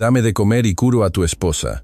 Dame de comer y curo a tu esposa.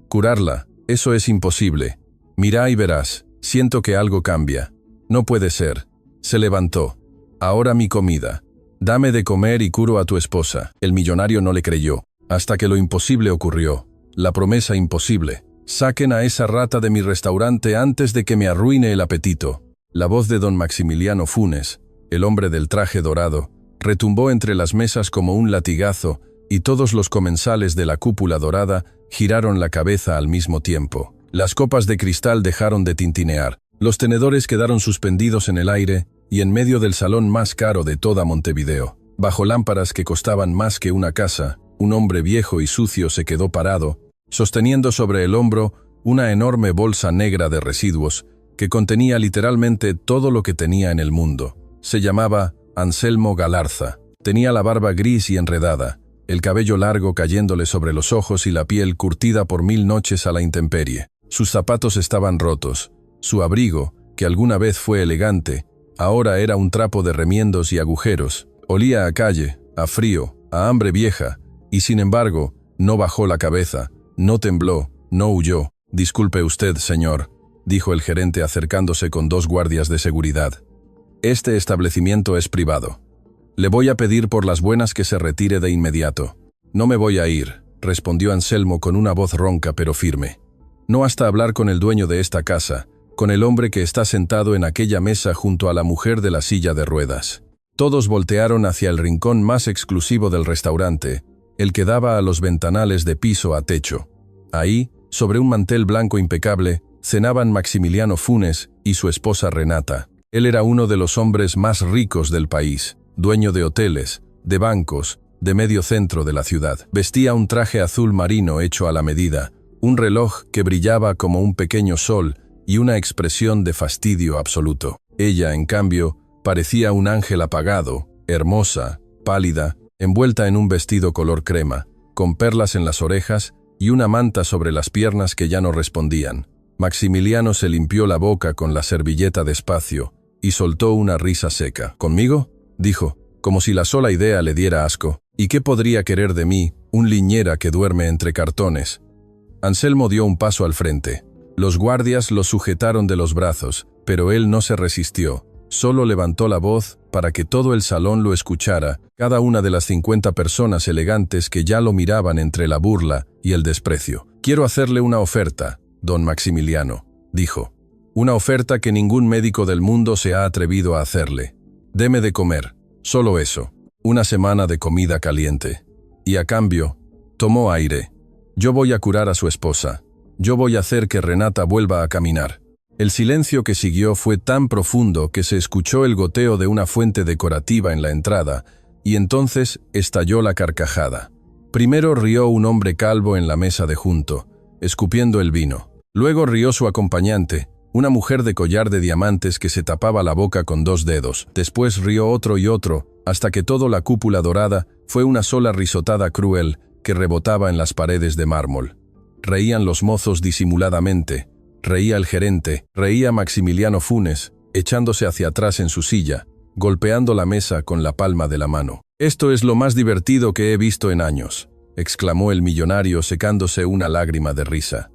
Curarla, eso es imposible. Mira y verás, siento que algo cambia. No puede ser. Se levantó. Ahora mi comida. Dame de comer y curo a tu esposa. El millonario no le creyó, hasta que lo imposible ocurrió. La promesa imposible. Saquen a esa rata de mi restaurante antes de que me arruine el apetito. La voz de don Maximiliano Funes, el hombre del traje dorado, retumbó entre las mesas como un latigazo, y todos los comensales de la cúpula dorada giraron la cabeza al mismo tiempo. Las copas de cristal dejaron de tintinear. Los tenedores quedaron suspendidos en el aire y en medio del salón más caro de toda Montevideo. Bajo lámparas que costaban más que una casa, un hombre viejo y sucio se quedó parado, sosteniendo sobre el hombro una enorme bolsa negra de residuos que contenía literalmente todo lo que tenía en el mundo. Se llamaba Anselmo Galarza. Tenía la barba gris y enredada, el cabello largo cayéndole sobre los ojos y la piel curtida por 1000 noches a la intemperie. Sus zapatos estaban rotos. Su abrigo, que alguna vez fue elegante, ahora era un trapo de remiendos y agujeros. Olía a calle, a frío, a hambre vieja, y sin embargo, no bajó la cabeza, no tembló, no huyó. «Disculpe usted, señor», dijo el gerente acercándose con 2 guardias de seguridad. «Este establecimiento es privado. Le voy a pedir por las buenas que se retire de inmediato». «No me voy a ir», respondió Anselmo con una voz ronca pero firme. «No hasta hablar con el dueño de esta casa, con el hombre que está sentado en aquella mesa junto a la mujer de la silla de ruedas». Todos voltearon hacia el rincón más exclusivo del restaurante, el que daba a los ventanales de piso a techo. Ahí, sobre un mantel blanco impecable, cenaban Maximiliano Funes y su esposa Renata. Él era uno de los hombres más ricos del país, dueño de hoteles, de bancos, de medio centro de la ciudad. Vestía un traje azul marino hecho a la medida, un reloj que brillaba como un pequeño sol y una expresión de fastidio absoluto. Ella, en cambio, parecía un ángel apagado, hermosa, pálida, envuelta en un vestido color crema, con perlas en las orejas y una manta sobre las piernas que ya no respondían. Maximiliano se limpió la boca con la servilleta despacio y soltó una risa seca. «¿Conmigo?», dijo, como si la sola idea le diera asco. «¿Y qué podría querer de mí, un liñera que duerme entre cartones?». Anselmo dio un paso al frente. Los guardias lo sujetaron de los brazos, pero él no se resistió. Solo levantó la voz para que todo el salón lo escuchara, cada una de las 50 personas elegantes que ya lo miraban entre la burla y el desprecio. «Quiero hacerle una oferta, don Maximiliano», dijo. «Una oferta que ningún médico del mundo se ha atrevido a hacerle. Deme de comer, solo eso, una semana de comida caliente. Y a cambio», tomó aire, «yo voy a curar a su esposa. Yo voy a hacer que Renata vuelva a caminar». El silencio que siguió fue tan profundo que se escuchó el goteo de una fuente decorativa en la entrada, y entonces estalló la carcajada. Primero rió un hombre calvo en la mesa de junto, escupiendo el vino. Luego rió su acompañante, una mujer de collar de diamantes que se tapaba la boca con 2 dedos. Después rió otro y otro, hasta que toda la cúpula dorada fue una sola risotada cruel que rebotaba en las paredes de mármol. Reían los mozos disimuladamente. Reía el gerente, reía Maximiliano Funes, echándose hacia atrás en su silla, golpeando la mesa con la palma de la mano. «Esto es lo más divertido que he visto en años», exclamó el millonario secándose una lágrima de risa.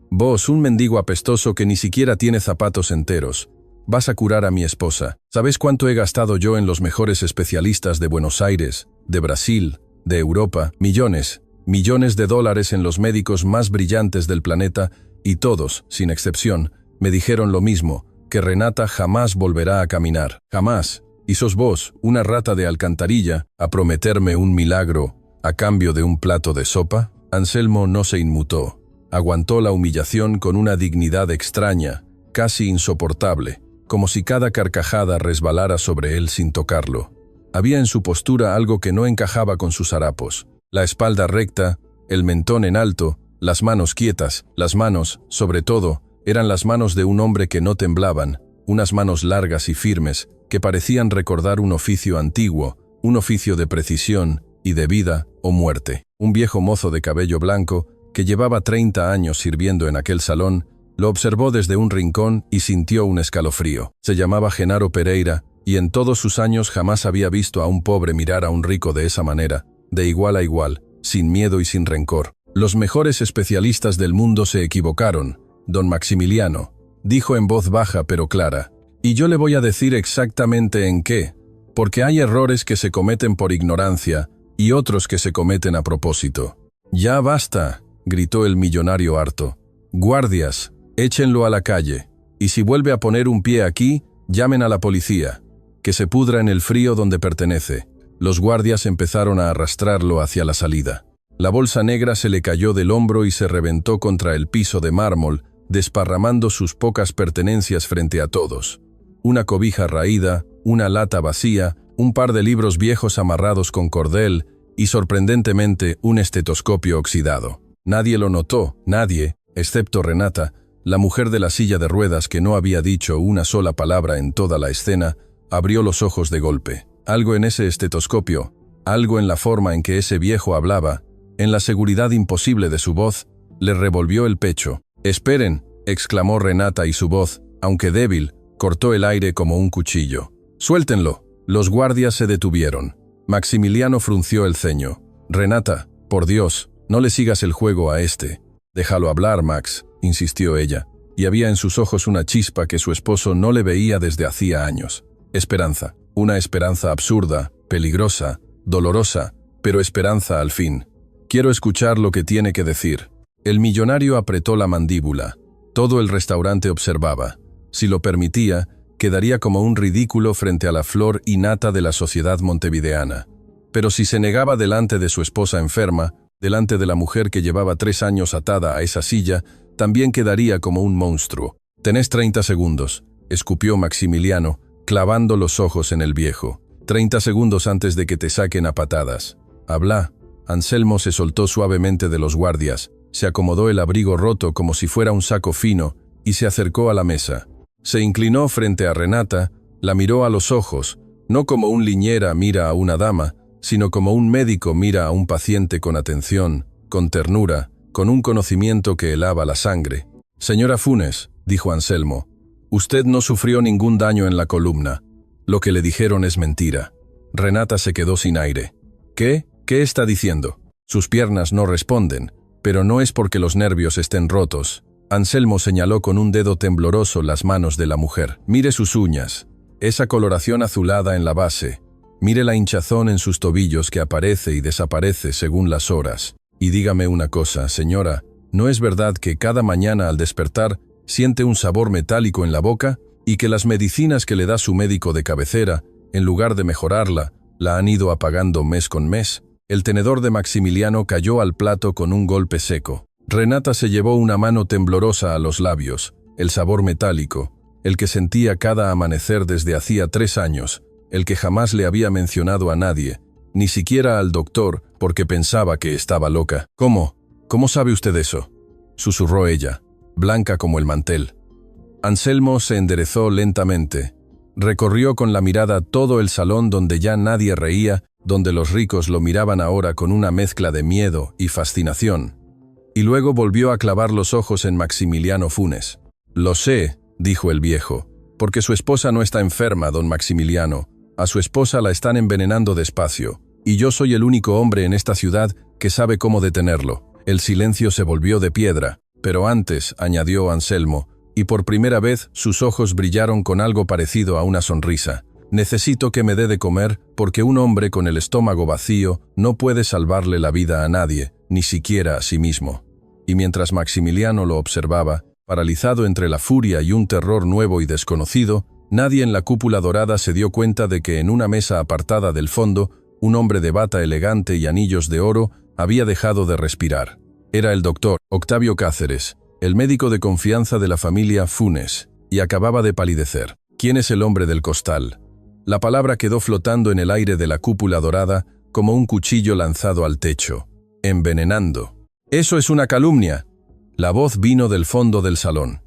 «Vos, un mendigo apestoso que ni siquiera tiene zapatos enteros, vas a curar a mi esposa. ¿Sabes cuánto he gastado yo en los mejores especialistas de Buenos Aires, de Brasil, de Europa? Millones, millones de dólares en los médicos más brillantes del planeta, y todos, sin excepción, me dijeron lo mismo, que Renata jamás volverá a caminar. Jamás. Y sos vos, una rata de alcantarilla, a prometerme un milagro a cambio de un plato de sopa». Anselmo no se inmutó. Aguantó la humillación con una dignidad extraña, casi insoportable, como si cada carcajada resbalara sobre él sin tocarlo. Había en su postura algo que no encajaba con sus harapos. La espalda recta, el mentón en alto, las manos quietas. Las manos, sobre todo, eran las manos de un hombre que no temblaban, unas manos largas y firmes que parecían recordar un oficio antiguo, un oficio de precisión y de vida o muerte. Un viejo mozo de cabello blanco, que llevaba 30 años sirviendo en aquel salón, lo observó desde un rincón y sintió un escalofrío. Se llamaba Genaro Pereira, y en todos sus años jamás había visto a un pobre mirar a un rico de esa manera, de igual a igual, sin miedo y sin rencor. Los mejores especialistas del mundo se equivocaron, don Maximiliano, dijo en voz baja pero clara. Y yo le voy a decir exactamente en qué, porque hay errores que se cometen por ignorancia y otros que se cometen a propósito. Ya basta, gritó el millonario harto. Guardias, échenlo a la calle, y si vuelve a poner un pie aquí, llamen a la policía. Que se pudra en el frío donde pertenece. Los guardias empezaron a arrastrarlo hacia la salida. La bolsa negra se le cayó del hombro y se reventó contra el piso de mármol, desparramando sus pocas pertenencias frente a todos. Una cobija raída, una lata vacía, un par de libros viejos amarrados con cordel y, sorprendentemente, un estetoscopio oxidado. Nadie lo notó, nadie, excepto Renata, la mujer de la silla de ruedas que no había dicho una sola palabra en toda la escena, abrió los ojos de golpe. Algo en ese estetoscopio, algo en la forma en que ese viejo hablaba, en la seguridad imposible de su voz, le revolvió el pecho. «Esperen», exclamó Renata y su voz, aunque débil, cortó el aire como un cuchillo. «Suéltenlo». Los guardias se detuvieron. Maximiliano frunció el ceño. «Renata, por Dios, no le sigas el juego a este». «Déjalo hablar, Max», insistió ella, y había en sus ojos una chispa que su esposo no le veía desde hacía años. Esperanza. Una esperanza absurda, peligrosa, dolorosa, pero esperanza al fin. Quiero escuchar lo que tiene que decir. El millonario apretó la mandíbula. Todo el restaurante observaba. Si lo permitía, quedaría como un ridículo frente a la flor innata de la sociedad montevideana. Pero si se negaba delante de su esposa enferma, delante de la mujer que llevaba 3 años atada a esa silla, también quedaría como un monstruo. «Tenés 30 segundos», escupió Maximiliano, clavando los ojos en el viejo. 30 segundos antes de que te saquen a patadas. Habla. Anselmo se soltó suavemente de los guardias, se acomodó el abrigo roto como si fuera un saco fino y se acercó a la mesa. Se inclinó frente a Renata, la miró a los ojos, no como un liñera mira a una dama, sino como un médico mira a un paciente con atención, con ternura, con un conocimiento que helaba la sangre. «Señora Funes», dijo Anselmo, «usted no sufrió ningún daño en la columna. Lo que le dijeron es mentira». Renata se quedó sin aire. «¿Qué? ¿Qué está diciendo?» Sus piernas no responden, pero no es porque los nervios estén rotos. Anselmo señaló con un dedo tembloroso las manos de la mujer. «Mire sus uñas, esa coloración azulada en la base. Mire la hinchazón en sus tobillos que aparece y desaparece según las horas. Y dígame una cosa, señora, ¿no es verdad que cada mañana al despertar siente un sabor metálico en la boca y que las medicinas que le da su médico de cabecera, en lugar de mejorarla, la han ido apagando mes con mes?» El tenedor de Maximiliano cayó al plato con un golpe seco. Renata se llevó una mano temblorosa a los labios, el sabor metálico, el que sentía cada amanecer desde hacía 3 años, el que jamás le había mencionado a nadie, ni siquiera al doctor, porque pensaba que estaba loca. «¿Cómo? ¿Cómo sabe usted eso?», susurró ella, blanca como el mantel. Anselmo se enderezó lentamente. Recorrió con la mirada todo el salón donde ya nadie reía, donde los ricos lo miraban ahora con una mezcla de miedo y fascinación. Y luego volvió a clavar los ojos en Maximiliano Funes. «Lo sé», dijo el viejo, «porque su esposa no está enferma, don Maximiliano. A su esposa la están envenenando despacio, y yo soy el único hombre en esta ciudad que sabe cómo detenerlo». El silencio se volvió de piedra, pero antes, añadió Anselmo, y por primera vez sus ojos brillaron con algo parecido a una sonrisa. «Necesito que me dé de comer porque un hombre con el estómago vacío no puede salvarle la vida a nadie, ni siquiera a sí mismo». Y mientras Maximiliano lo observaba, paralizado entre la furia y un terror nuevo y desconocido, nadie en la cúpula dorada se dio cuenta de que en una mesa apartada del fondo, un hombre de bata elegante y anillos de oro había dejado de respirar. Era el doctor Octavio Cáceres, el médico de confianza de la familia Funes, y acababa de palidecer. «¿Quién es el hombre del costal?». La palabra quedó flotando en el aire de la cúpula dorada como un cuchillo lanzado al techo. «Envenenando». «Eso es una calumnia». La voz vino del fondo del salón.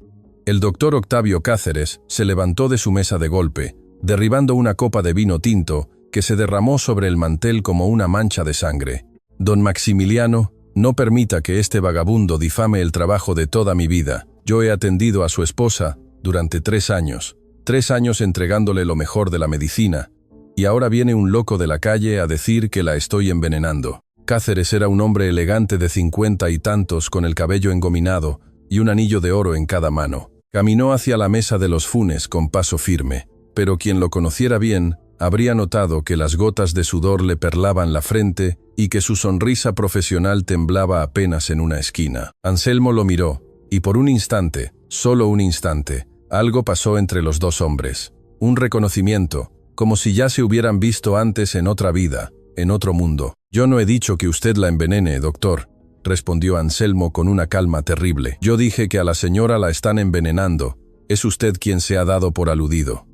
El doctor Octavio Cáceres se levantó de su mesa de golpe, derribando una copa de vino tinto que se derramó sobre el mantel como una mancha de sangre. «Don Maximiliano, no permita que este vagabundo difame el trabajo de toda mi vida. Yo he atendido a su esposa durante 3 años. 3 años entregándole lo mejor de la medicina, y ahora viene un loco de la calle a decir que la estoy envenenando». Cáceres era un hombre elegante de 50 y tantos, con el cabello engominado y un anillo de oro en cada mano. Caminó hacia la mesa de los Funes con paso firme, pero quien lo conociera bien habría notado que las gotas de sudor le perlaban la frente y que su sonrisa profesional temblaba apenas en una esquina. Anselmo lo miró, y por un instante, solo un instante, algo pasó entre los dos hombres. Un reconocimiento, como si ya se hubieran visto antes en otra vida, en otro mundo. «Yo no he dicho que usted la envenene, doctor», respondió Anselmo con una calma terrible. «Yo dije que a la señora la están envenenando. Es usted quien se ha dado por aludido».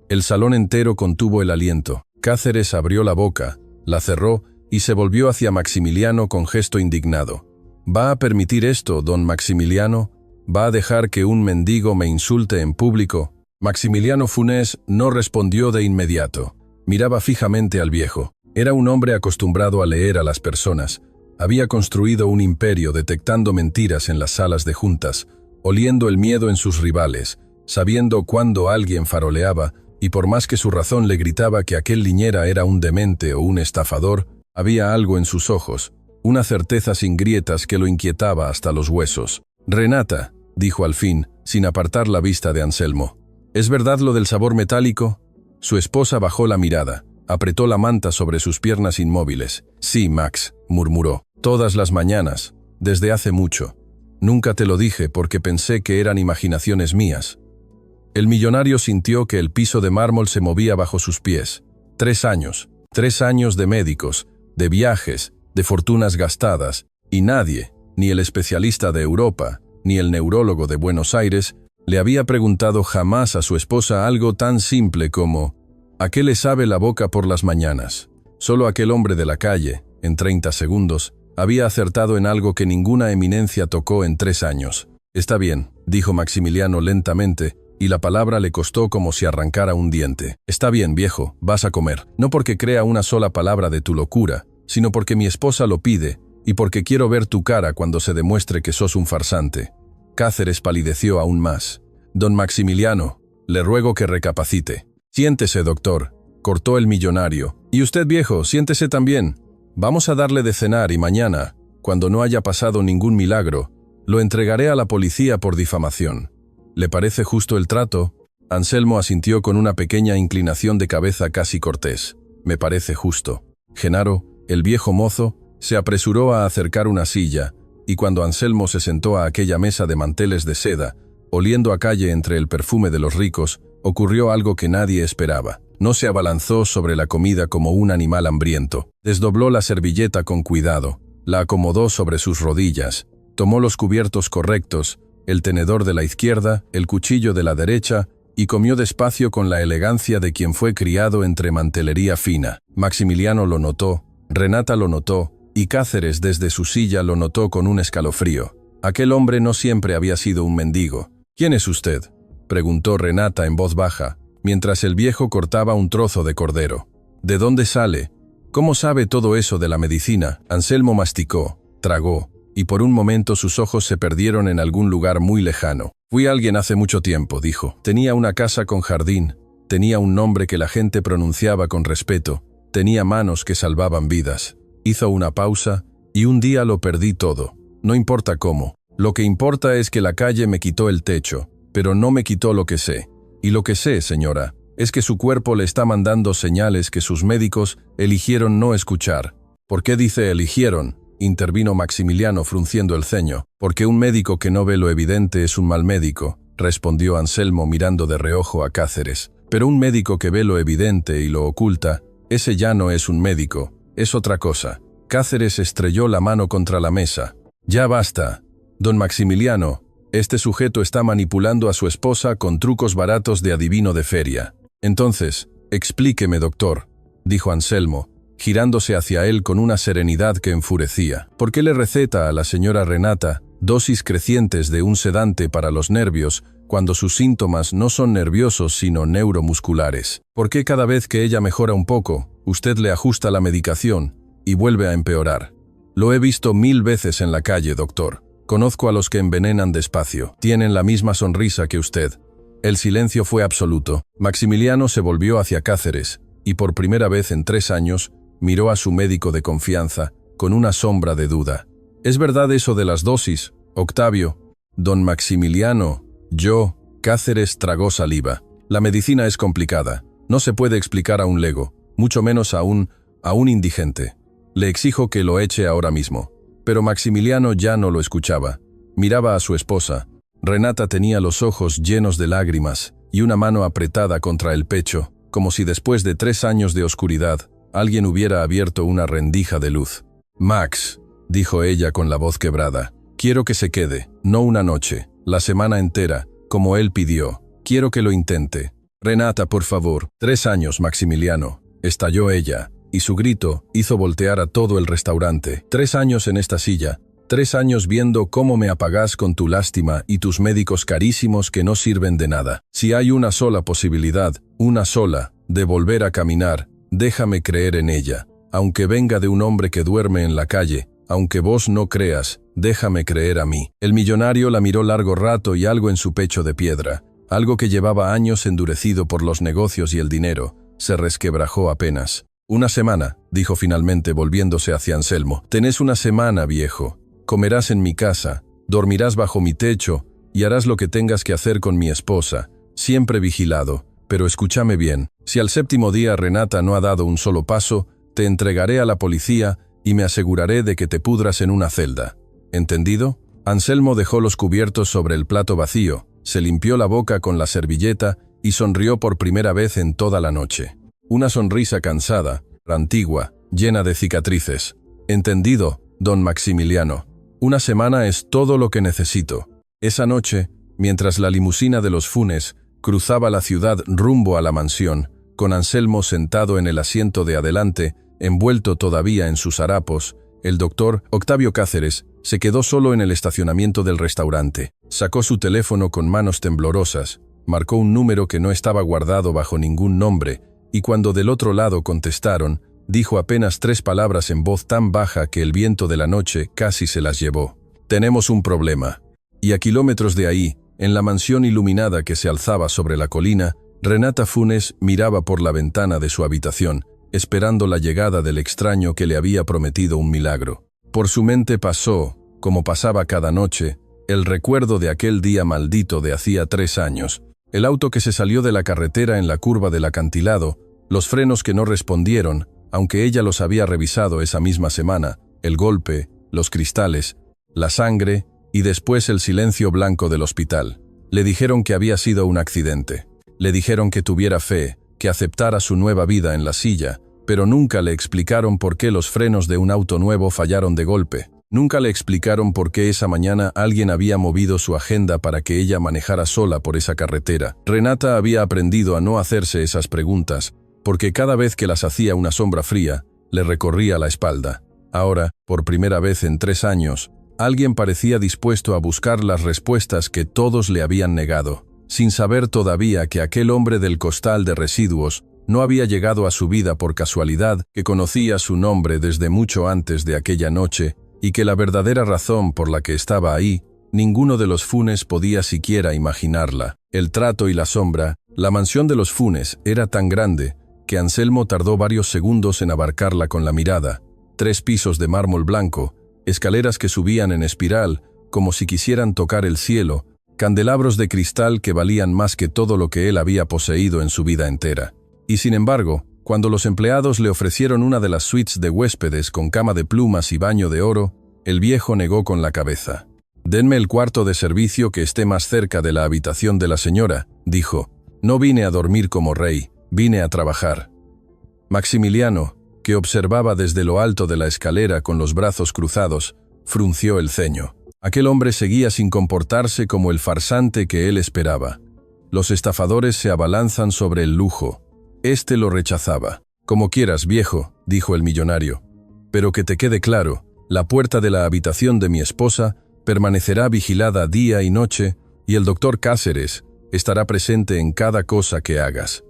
El salón entero contuvo el aliento. Cáceres abrió la boca, la cerró y se volvió hacia Maximiliano con gesto indignado. «¿Va a permitir esto, don Maximiliano? ¿Va a dejar que un mendigo me insulte en público?» Maximiliano Funes no respondió de inmediato. Miraba fijamente al viejo. Era un hombre acostumbrado a leer a las personas. Había construido un imperio detectando mentiras en las salas de juntas, oliendo el miedo en sus rivales, sabiendo cuándo alguien faroleaba, y por más que su razón le gritaba que aquel Liñera era un demente o un estafador, había algo en sus ojos, una certeza sin grietas que lo inquietaba hasta los huesos. «Renata», dijo al fin, sin apartar la vista de Anselmo, «¿es verdad lo del sabor metálico?» Su esposa bajó la mirada, apretó la manta sobre sus piernas inmóviles. «Sí, Max», murmuró, «todas las mañanas, desde hace mucho. Nunca te lo dije porque pensé que eran imaginaciones mías». El millonario sintió que el piso de mármol se movía bajo sus pies. 3 años de médicos, de viajes, de fortunas gastadas, y nadie, ni el especialista de Europa, ni el neurólogo de Buenos Aires, le había preguntado jamás a su esposa algo tan simple como «¿A qué le sabe la boca por las mañanas?». Solo aquel hombre de la calle, en 30 segundos, había acertado en algo que ninguna eminencia tocó en 3 años. «Está bien», dijo Maximiliano lentamente, y la palabra le costó como si arrancara un diente. «Está bien, viejo, vas a comer. No porque crea una sola palabra de tu locura, sino porque mi esposa lo pide, y porque quiero ver tu cara cuando se demuestre que sos un farsante». Cáceres palideció aún más. «Don Maximiliano, le ruego que recapacite». «Siéntese, doctor», cortó el millonario. «Y usted, viejo, siéntese también. Vamos a darle de cenar y mañana, cuando no haya pasado ningún milagro, lo entregaré a la policía por difamación. ¿Le parece justo el trato?» Anselmo asintió con una pequeña inclinación de cabeza casi cortés. «Me parece justo». Genaro, el viejo mozo, se apresuró a acercar una silla, y cuando Anselmo se sentó a aquella mesa de manteles de seda, oliendo a calle entre el perfume de los ricos, ocurrió algo que nadie esperaba. No se abalanzó sobre la comida como un animal hambriento. Desdobló la servilleta con cuidado, la acomodó sobre sus rodillas, tomó los cubiertos correctos, el tenedor de la izquierda, el cuchillo de la derecha, y comió despacio con la elegancia de quien fue criado entre mantelería fina. Maximiliano lo notó, Renata lo notó, y Cáceres desde su silla lo notó con un escalofrío. Aquel hombre no siempre había sido un mendigo. «¿Quién es usted?», preguntó Renata en voz baja, mientras el viejo cortaba un trozo de cordero. «¿De dónde sale? ¿Cómo sabe todo eso de la medicina?». Anselmo masticó, tragó, y por un momento sus ojos se perdieron en algún lugar muy lejano. «Fui alguien hace mucho tiempo», dijo. «Tenía una casa con jardín, tenía un nombre que la gente pronunciaba con respeto, tenía manos que salvaban vidas». Hizo una pausa, «y un día lo perdí todo. No importa cómo. Lo que importa es que la calle me quitó el techo, pero no me quitó lo que sé. Y lo que sé, señora, es que su cuerpo le está mandando señales que sus médicos eligieron no escuchar». «¿Por qué dice eligieron?», intervino Maximiliano frunciendo el ceño. «Porque un médico que no ve lo evidente es un mal médico», respondió Anselmo mirando de reojo a Cáceres. «Pero un médico que ve lo evidente y lo oculta, ese ya no es un médico, es otra cosa». Cáceres estrelló la mano contra la mesa. «Ya basta. Don Maximiliano, este sujeto está manipulando a su esposa con trucos baratos de adivino de feria». «Entonces, explíqueme, doctor», dijo Anselmo, girándose hacia él con una serenidad que enfurecía. «¿Por qué le receta a la señora Renata dosis crecientes de un sedante para los nervios cuando sus síntomas no son nerviosos sino neuromusculares? ¿Por qué cada vez que ella mejora un poco, usted le ajusta la medicación y vuelve a empeorar? Lo he visto 1000 veces en la calle, doctor. Conozco a los que envenenan despacio. Tienen la misma sonrisa que usted». El silencio fue absoluto. Maximiliano se volvió hacia Cáceres y por primera vez en 3 años miró a su médico de confianza, con una sombra de duda. ¿Es verdad eso de las dosis, Octavio? Don Maximiliano, Cáceres tragó saliva. La medicina es complicada. No se puede explicar a un lego, mucho menos a un indigente. Le exijo que lo eche ahora mismo. Pero Maximiliano ya no lo escuchaba. Miraba a su esposa. Renata tenía los ojos llenos de lágrimas y una mano apretada contra el pecho, como si después de 3 años de oscuridad, alguien hubiera abierto una rendija de luz. «Max», dijo ella con la voz quebrada, «quiero que se quede, no una noche, la semana entera, como él pidió. Quiero que lo intente. Renata, por favor». 3 años, Maximiliano, estalló ella, y su grito hizo voltear a todo el restaurante. 3 años en esta silla. 3 años viendo cómo me apagás con tu lástima y tus médicos carísimos que no sirven de nada. Si hay una sola posibilidad, una sola, de volver a caminar, déjame creer en ella. Aunque venga de un hombre que duerme en la calle, aunque vos no creas, déjame creer a mí. El millonario la miró largo rato y algo en su pecho de piedra, algo que llevaba años endurecido por los negocios y el dinero, se resquebrajó apenas. «Una semana», dijo finalmente volviéndose hacia Anselmo. «Tenés una semana, viejo. Comerás en mi casa, dormirás bajo mi techo y harás lo que tengas que hacer con mi esposa, siempre vigilado. Pero escúchame bien, si al 7º día Renata no ha dado un solo paso, te entregaré a la policía y me aseguraré de que te pudras en una celda. ¿Entendido?» Anselmo dejó los cubiertos sobre el plato vacío, se limpió la boca con la servilleta y sonrió por primera vez en toda la noche. Una sonrisa cansada, antigua, llena de cicatrices. «Entendido, don Maximiliano. Una semana es todo lo que necesito». Esa noche, mientras la limusina de los Funes cruzaba la ciudad rumbo a la mansión, con Anselmo sentado en el asiento de adelante, envuelto todavía en sus harapos, el doctor Octavio Cáceres se quedó solo en el estacionamiento del restaurante. Sacó su teléfono con manos temblorosas, marcó un número que no estaba guardado bajo ningún nombre, y cuando del otro lado contestaron, dijo apenas 3 palabras en voz tan baja que el viento de la noche casi se las llevó. «Tenemos un problema». Y a kilómetros de ahí, en la mansión iluminada que se alzaba sobre la colina, Renata Funes miraba por la ventana de su habitación, esperando la llegada del extraño que le había prometido un milagro. Por su mente pasó, como pasaba cada noche, el recuerdo de aquel día maldito de hacía 3 años, el auto que se salió de la carretera en la curva del acantilado, los frenos que no respondieron, aunque ella los había revisado esa misma semana, el golpe, los cristales, la sangre y después el silencio blanco del hospital. Le dijeron que había sido un accidente. Le dijeron que tuviera fe, que aceptara su nueva vida en la silla, pero nunca le explicaron por qué los frenos de un auto nuevo fallaron de golpe. Nunca le explicaron por qué esa mañana alguien había movido su agenda para que ella manejara sola por esa carretera. Renata había aprendido a no hacerse esas preguntas, porque cada vez que las hacía una sombra fría, le recorría la espalda. Ahora, por primera vez en 3 años, alguien parecía dispuesto a buscar las respuestas que todos le habían negado, sin saber todavía que aquel hombre del costal de residuos no había llegado a su vida por casualidad, que conocía su nombre desde mucho antes de aquella noche, y que la verdadera razón por la que estaba ahí, ninguno de los Funes podía siquiera imaginarla. El trato y la sombra, la mansión de los Funes era tan grande que Anselmo tardó varios segundos en abarcarla con la mirada. 3 pisos de mármol blanco, escaleras que subían en espiral, como si quisieran tocar el cielo, candelabros de cristal que valían más que todo lo que él había poseído en su vida entera. Y sin embargo, cuando los empleados le ofrecieron una de las suites de huéspedes con cama de plumas y baño de oro, el viejo negó con la cabeza. «Denme el cuarto de servicio que esté más cerca de la habitación de la señora», dijo. «No vine a dormir como rey, vine a trabajar». Maximiliano, que observaba desde lo alto de la escalera con los brazos cruzados, frunció el ceño. Aquel hombre seguía sin comportarse como el farsante que él esperaba. Los estafadores se abalanzan sobre el lujo. Este lo rechazaba. «Como quieras, viejo», dijo el millonario. «Pero que te quede claro, la puerta de la habitación de mi esposa permanecerá vigilada día y noche y el doctor Cáceres estará presente en cada cosa que hagas.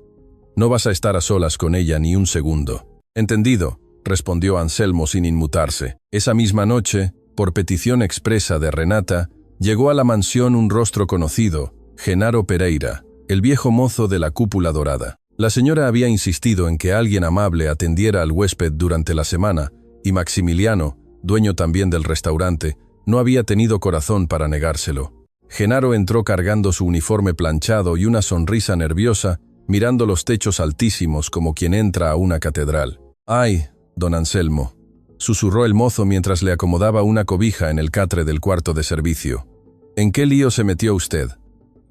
No vas a estar a solas con ella ni un segundo». «Entendido», respondió Anselmo sin inmutarse. Esa misma noche, por petición expresa de Renata, llegó a la mansión un rostro conocido, Genaro Pereira, el viejo mozo de la cúpula dorada. La señora había insistido en que alguien amable atendiera al huésped durante la semana, y Maximiliano, dueño también del restaurante, no había tenido corazón para negárselo. Genaro entró cargando su uniforme planchado y una sonrisa nerviosa, mirando los techos altísimos como quien entra a una catedral. «Ay, don Anselmo», susurró el mozo mientras le acomodaba una cobija en el catre del cuarto de servicio. «¿En qué lío se metió usted?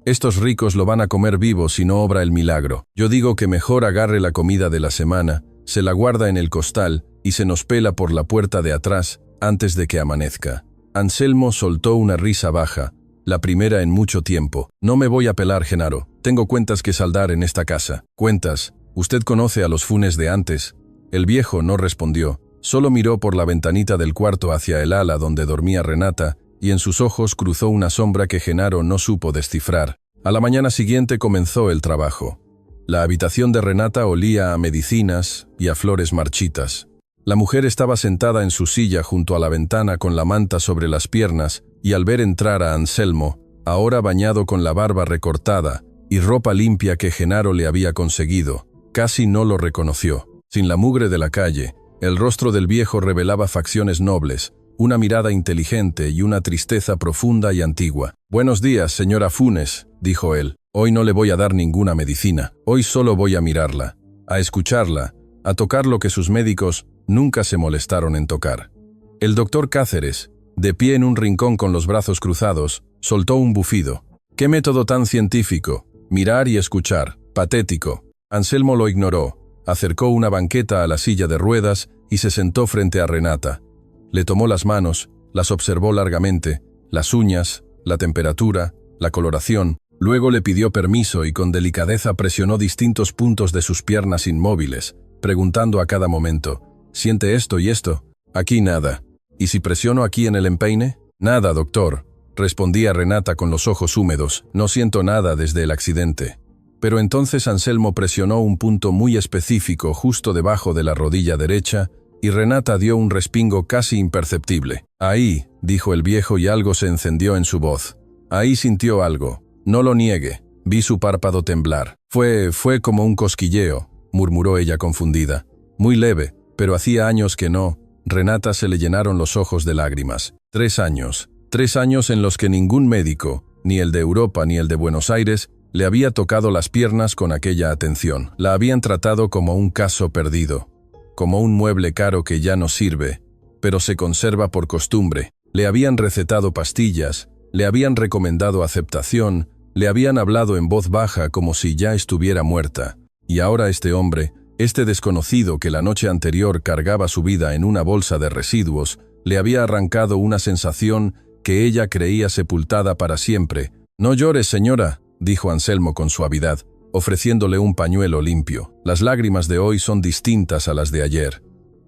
Estos ricos lo van a comer vivo si no obra el milagro. Yo digo que mejor agarre la comida de la semana, se la guarda en el costal y se nos pela por la puerta de atrás antes de que amanezca». Anselmo soltó una risa baja, la primera en mucho tiempo. «No me voy a pelar, Genaro. Tengo cuentas que saldar en esta casa». «¿Cuentas? Usted conoce a los Funes de antes». El viejo no respondió, solo miró por la ventanita del cuarto hacia el ala donde dormía Renata, y en sus ojos cruzó una sombra que Genaro no supo descifrar. A la mañana siguiente comenzó el trabajo. La habitación de Renata olía a medicinas y a flores marchitas. La mujer estaba sentada en su silla junto a la ventana con la manta sobre las piernas, y al ver entrar a Anselmo, ahora bañado con la barba recortada y ropa limpia que Genaro le había conseguido, casi no lo reconoció. Sin la mugre de la calle, el rostro del viejo revelaba facciones nobles, una mirada inteligente y una tristeza profunda y antigua. «Buenos días, señora Funes», dijo él. «Hoy no le voy a dar ninguna medicina. Hoy solo voy a mirarla, a escucharla, a tocar lo que sus médicos nunca se molestaron en tocar». El doctor Cáceres, de pie en un rincón con los brazos cruzados, soltó un bufido. «¿Qué método tan científico? Mirar y escuchar. Patético». Anselmo lo ignoró, acercó una banqueta a la silla de ruedas y se sentó frente a Renata. Le tomó las manos, las observó largamente, las uñas, la temperatura, la coloración. Luego le pidió permiso y con delicadeza presionó distintos puntos de sus piernas inmóviles, preguntando a cada momento: «¿Siente esto y esto?» «Aquí nada». «¿Y si presiono aquí en el empeine?» «Nada, doctor», respondía Renata con los ojos húmedos. «No siento nada desde el accidente». Pero entonces Anselmo presionó un punto muy específico justo debajo de la rodilla derecha, y Renata dio un respingo casi imperceptible. «Ahí», dijo el viejo y algo se encendió en su voz. «Ahí sintió algo. No lo niegue». Vi su párpado temblar. Fue como un cosquilleo», murmuró ella confundida. «Muy leve, pero hacía años que no». Renata se le llenaron los ojos de lágrimas. 3 años. 3 años en los que ningún médico, ni el de Europa ni el de Buenos Aires, le había tocado las piernas con aquella atención. La habían tratado como un caso perdido, como un mueble caro que ya no sirve, pero se conserva por costumbre. Le habían recetado pastillas, le habían recomendado aceptación, le habían hablado en voz baja como si ya estuviera muerta. Y ahora este hombre, este desconocido que la noche anterior cargaba su vida en una bolsa de residuos, le había arrancado una sensación que ella creía sepultada para siempre. «No llores, señora», dijo Anselmo con suavidad, ofreciéndole un pañuelo limpio. «Las lágrimas de hoy son distintas a las de ayer.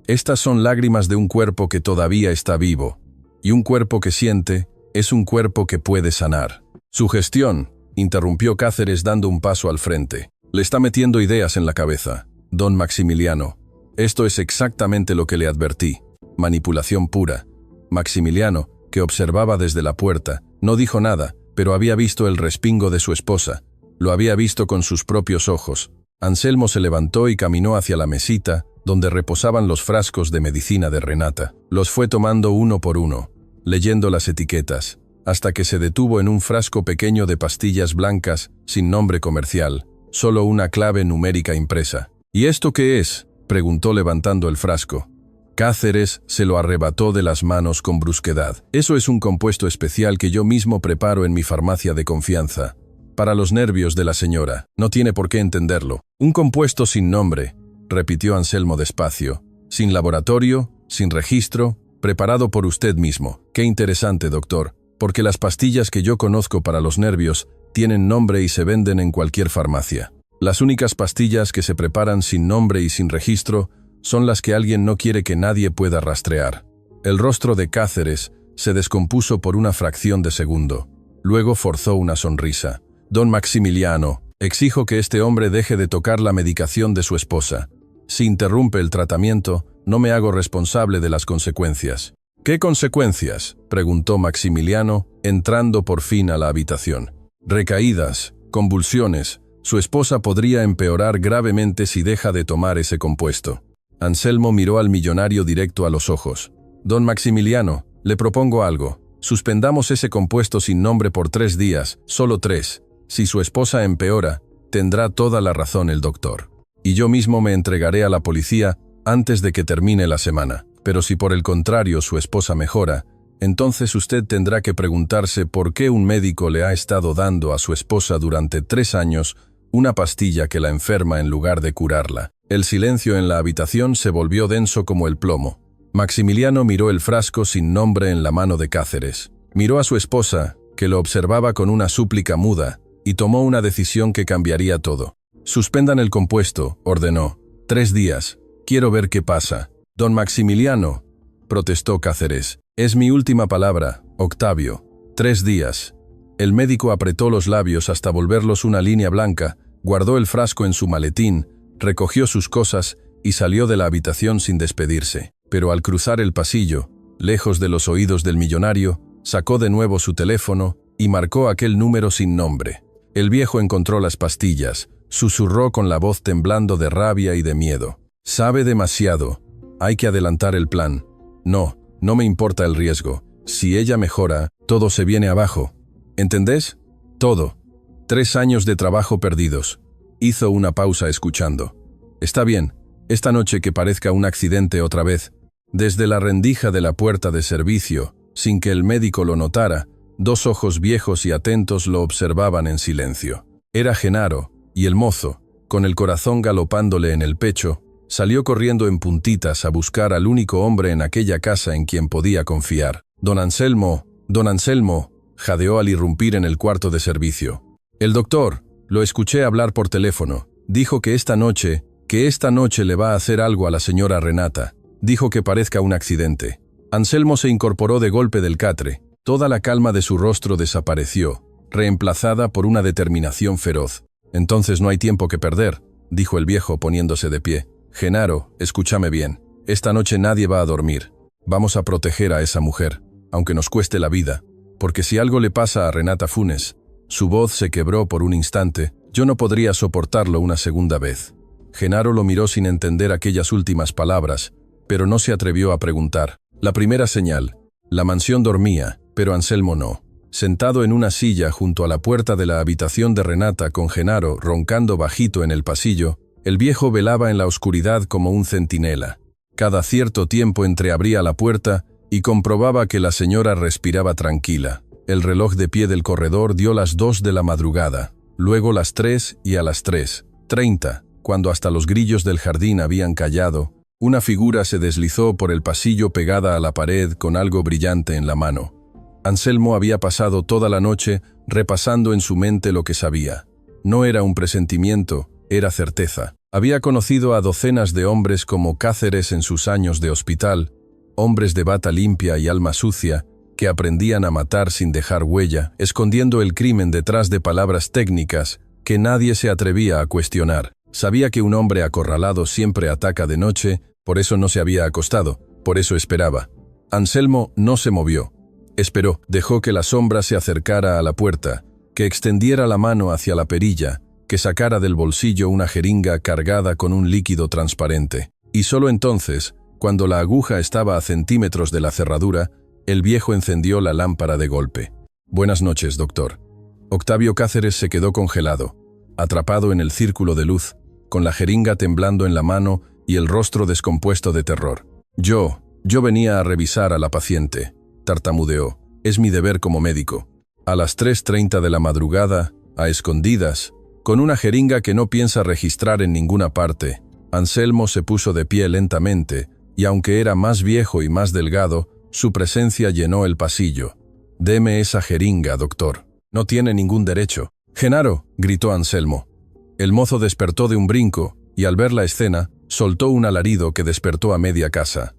Estas son lágrimas de un cuerpo que todavía está vivo, y un cuerpo que siente es un cuerpo que puede sanar». «Sugestión», interrumpió Cáceres dando un paso al frente. «Le está metiendo ideas en la cabeza, don Maximiliano. Esto es exactamente lo que le advertí. Manipulación pura». Maximiliano, que observaba desde la puerta, no dijo nada, pero había visto el respingo de su esposa. Lo había visto con sus propios ojos. Anselmo se levantó y caminó hacia la mesita, donde reposaban los frascos de medicina de Renata. Los fue tomando uno por uno, leyendo las etiquetas, hasta que se detuvo en un frasco pequeño de pastillas blancas, sin nombre comercial, solo una clave numérica impresa. «¿Y esto qué es?», preguntó levantando el frasco. Cáceres se lo arrebató de las manos con brusquedad. «Eso es un compuesto especial que yo mismo preparo en mi farmacia de confianza. Para los nervios de la señora. No tiene por qué entenderlo. Un compuesto sin nombre», repitió Anselmo despacio. «Sin laboratorio, sin registro, preparado por usted mismo. Qué interesante, doctor, porque las pastillas que yo conozco para los nervios tienen nombre y se venden en cualquier farmacia. Las únicas pastillas que se preparan sin nombre y sin registro son las que alguien no quiere que nadie pueda rastrear». El rostro de Cáceres se descompuso por una fracción de segundo. Luego forzó una sonrisa. «Don Maximiliano, exijo que este hombre deje de tocar la medicación de su esposa. Si interrumpe el tratamiento, no me hago responsable de las consecuencias». «¿Qué consecuencias?», preguntó Maximiliano, entrando por fin a la habitación. «Recaídas, convulsiones. Su esposa podría empeorar gravemente si deja de tomar ese compuesto». Anselmo miró al millonario directo a los ojos. Don Maximiliano, le propongo algo. Suspendamos ese compuesto sin nombre por 3 días, solo 3. Si su esposa empeora, tendrá toda la razón el doctor. Y yo mismo me entregaré a la policía antes de que termine la semana. Pero si por el contrario su esposa mejora, entonces usted tendrá que preguntarse por qué un médico le ha estado dando a su esposa durante 3 años una pastilla que la enferma en lugar de curarla. El silencio en la habitación se volvió denso como el plomo. Maximiliano miró el frasco sin nombre en la mano de Cáceres. Miró a su esposa, que lo observaba con una súplica muda, y tomó una decisión que cambiaría todo. «Suspendan el compuesto», ordenó. 3 días. Quiero ver qué pasa. «Don Maximiliano», protestó Cáceres. «Es mi última palabra, Octavio. 3 días». El médico apretó los labios hasta volverlos una línea blanca, guardó el frasco en su maletín, recogió sus cosas y salió de la habitación sin despedirse. Pero al cruzar el pasillo, lejos de los oídos del millonario, sacó de nuevo su teléfono y marcó aquel número sin nombre. El viejo encontró las pastillas, susurró con la voz temblando de rabia y de miedo. «Sabe demasiado. Hay que adelantar el plan. No me importa el riesgo. Si ella mejora, todo se viene abajo. ¿Entendés? Todo. 3 años de trabajo perdidos». Hizo una pausa escuchando. «Está bien. Esta noche que parezca un accidente otra vez». Desde la rendija de la puerta de servicio, sin que el médico lo notara, 2 ojos viejos y atentos lo observaban en silencio. Era Genaro, y el mozo, con el corazón galopándole en el pecho, salió corriendo en puntitas a buscar al único hombre en aquella casa en quien podía confiar. Don Anselmo, jadeó al irrumpir en el cuarto de servicio. «El doctor, lo escuché hablar por teléfono. Dijo que esta noche le va a hacer algo a la señora Renata. Dijo que parezca un accidente». Anselmo se incorporó de golpe del catre. Toda la calma de su rostro desapareció, reemplazada por una determinación feroz. «Entonces no hay tiempo que perder», dijo el viejo poniéndose de pie. «Genaro, escúchame bien. Esta noche nadie va a dormir. Vamos a proteger a esa mujer, aunque nos cueste la vida, porque si algo le pasa a Renata Funes». Su voz se quebró por un instante. «Yo no podría soportarlo una segunda vez». Genaro lo miró sin entender aquellas últimas palabras, pero no se atrevió a preguntar. La primera señal. La mansión dormía, pero Anselmo no. Sentado en una silla junto a la puerta de la habitación de Renata con Genaro roncando bajito en el pasillo, el viejo velaba en la oscuridad como un centinela. Cada cierto tiempo entreabría la puerta y comprobaba que la señora respiraba tranquila. El reloj de pie del corredor dio las 2 de la madrugada, luego las 3 y a las 3:30, cuando hasta los grillos del jardín habían callado, una figura se deslizó por el pasillo pegada a la pared con algo brillante en la mano. Anselmo había pasado toda la noche repasando en su mente lo que sabía. No era un presentimiento, era certeza. Había conocido a docenas de hombres como Cáceres en sus años de hospital, hombres de bata limpia y alma sucia, que aprendían a matar sin dejar huella, escondiendo el crimen detrás de palabras técnicas que nadie se atrevía a cuestionar. Sabía que un hombre acorralado siempre ataca de noche, por eso no se había acostado, por eso esperaba. Anselmo no se movió. Esperó, dejó que la sombra se acercara a la puerta, que extendiera la mano hacia la perilla, que sacara del bolsillo una jeringa cargada con un líquido transparente. Y solo entonces, cuando la aguja estaba a centímetros de la cerradura, el viejo encendió la lámpara de golpe. «Buenas noches, doctor». Octavio Cáceres se quedó congelado, atrapado en el círculo de luz, con la jeringa temblando en la mano y el rostro descompuesto de terror. Yo venía a revisar a la paciente», tartamudeó. «Es mi deber como médico». A las 3:30 de la madrugada, a escondidas, con una jeringa que no piensa registrar en ninguna parte, Anselmo se puso de pie lentamente, y aunque era más viejo y más delgado, su presencia llenó el pasillo. «Deme esa jeringa, doctor. No tiene ningún derecho». «Genaro», gritó Anselmo. El mozo despertó de un brinco, y al ver la escena, soltó un alarido que despertó a media casa.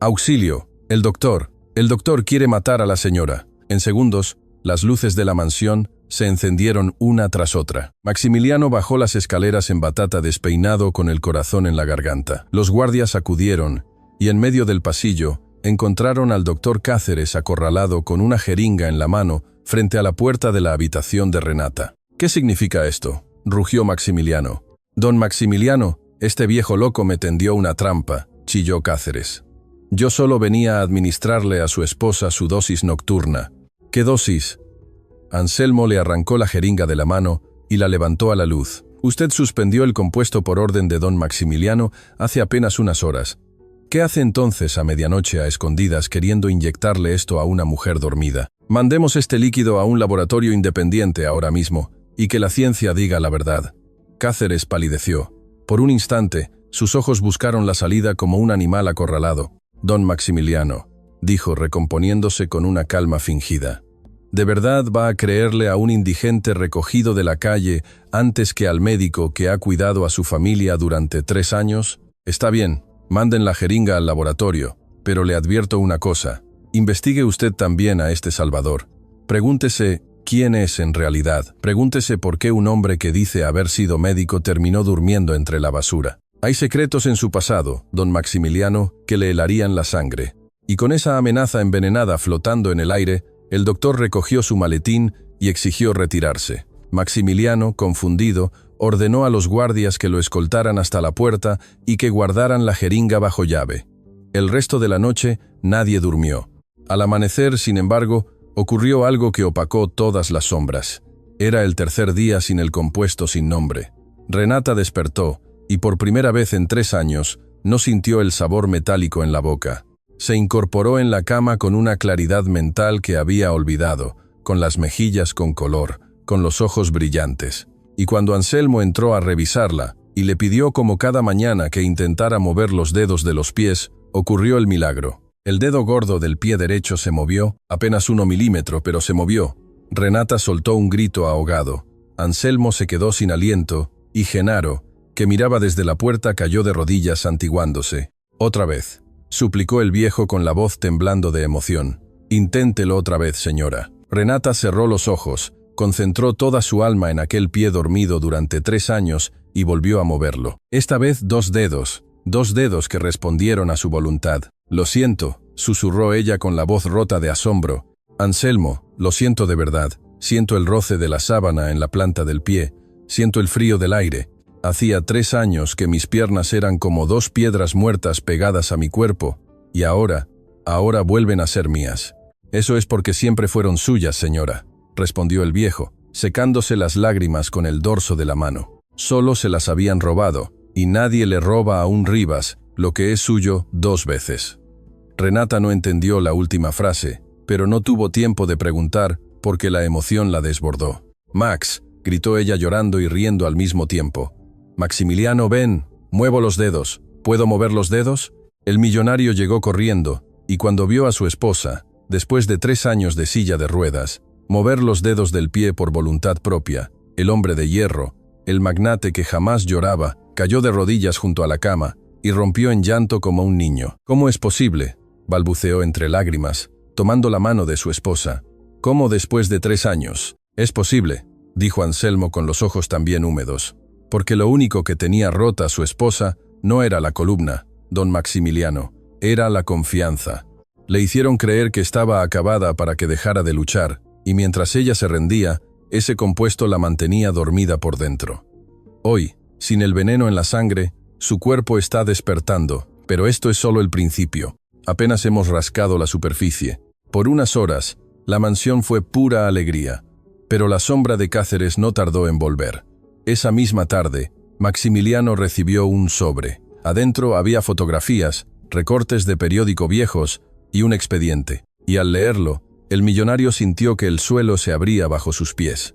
«¡Auxilio! El doctor quiere matar a la señora». En segundos, las luces de la mansión se encendieron una tras otra. Maximiliano bajó las escaleras en batata despeinado con el corazón en la garganta. Los guardias acudieron, y en medio del pasillo, encontraron al doctor Cáceres acorralado con una jeringa en la mano frente a la puerta de la habitación de Renata. «¿Qué significa esto?», rugió Maximiliano. «Don Maximiliano», Este viejo loco me tendió una trampa, chilló Cáceres. Yo solo venía a administrarle a su esposa su dosis nocturna. ¿Qué dosis? Anselmo le arrancó la jeringa de la mano y la levantó a la luz. Usted suspendió el compuesto por orden de don Maximiliano hace apenas unas horas. ¿Qué hace entonces a medianoche a escondidas queriendo inyectarle esto a una mujer dormida? Mandemos este líquido a un laboratorio independiente ahora mismo, y que la ciencia diga la verdad. Cáceres palideció. Por un instante, sus ojos buscaron la salida como un animal acorralado. Don Maximiliano, dijo recomponiéndose con una calma fingida. ¿De verdad va a creerle a un indigente recogido de la calle antes que al médico que ha cuidado a su familia durante 3 años? Está bien, manden la jeringa al laboratorio, pero le advierto una cosa. Investigue usted también a este Salvador. Pregúntese quién es en realidad. Pregúntese por qué un hombre que dice haber sido médico terminó durmiendo entre la basura. Hay secretos en su pasado, don Maximiliano, que le helarían la sangre. Y con esa amenaza envenenada flotando en el aire, el doctor recogió su maletín y exigió retirarse. Maximiliano, confundido, ordenó a los guardias que lo escoltaran hasta la puerta y que guardaran la jeringa bajo llave. El resto de la noche nadie durmió. Al amanecer, sin embargo, ocurrió algo que opacó todas las sombras. Era el tercer día sin el compuesto sin nombre. Renata despertó y por primera vez en 3 años no sintió el sabor metálico en la boca. Se incorporó en la cama con una claridad mental que había olvidado, con las mejillas con color, con los ojos brillantes. Y cuando Anselmo entró a revisarla y le pidió como cada mañana que intentara mover los dedos de los pies, ocurrió el milagro. El dedo gordo del pie derecho se movió, apenas 1 milímetro, pero se movió. Renata soltó un grito ahogado. Anselmo se quedó sin aliento, y Genaro, que miraba desde la puerta, cayó de rodillas santiguándose. Otra vez, suplicó el viejo con la voz temblando de emoción. Inténtelo otra vez, señora. Renata cerró los ojos, concentró toda su alma en aquel pie dormido durante 3 años y volvió a moverlo. Esta vez 2 dedos que respondieron a su voluntad. Lo siento, susurró ella con la voz rota de asombro. Anselmo, lo siento de verdad. Siento el roce de la sábana en la planta del pie. Siento el frío del aire. Hacía 3 años que mis piernas eran como 2 piedras muertas pegadas a mi cuerpo, y ahora vuelven a ser mías. Eso es porque siempre fueron suyas, señora, respondió el viejo, secándose las lágrimas con el dorso de la mano. Solo se las habían robado, y nadie le roba a un Rivas lo que es suyo 2 veces. Renata no entendió la última frase, pero no tuvo tiempo de preguntar porque la emoción la desbordó. «Max», gritó ella llorando y riendo al mismo tiempo. «Maximiliano, ven, muevo los dedos. ¿Puedo mover los dedos?» El millonario llegó corriendo, y cuando vio a su esposa, después de 3 años de silla de ruedas, mover los dedos del pie por voluntad propia, el hombre de hierro, el magnate que jamás lloraba, cayó de rodillas junto a la cama y rompió en llanto como un niño. «¿Cómo es posible?», balbuceó entre lágrimas, tomando la mano de su esposa. «¿Cómo después de 3 años?» «Es posible», dijo Anselmo con los ojos también húmedos, «porque lo único que tenía rota su esposa no era la columna, don Maximiliano, era la confianza. Le hicieron creer que estaba acabada para que dejara de luchar, y mientras ella se rendía, ese compuesto la mantenía dormida por dentro. Hoy, sin el veneno en la sangre, su cuerpo está despertando, pero esto es solo el principio. Apenas hemos rascado la superficie. Por unas horas, la mansión fue pura alegría, pero la sombra de Cáceres no tardó en volver. Esa misma tarde, Maximiliano recibió un sobre. Adentro había fotografías, recortes de periódico viejos y un expediente. Y al leerlo, el millonario sintió que el suelo se abría bajo sus pies.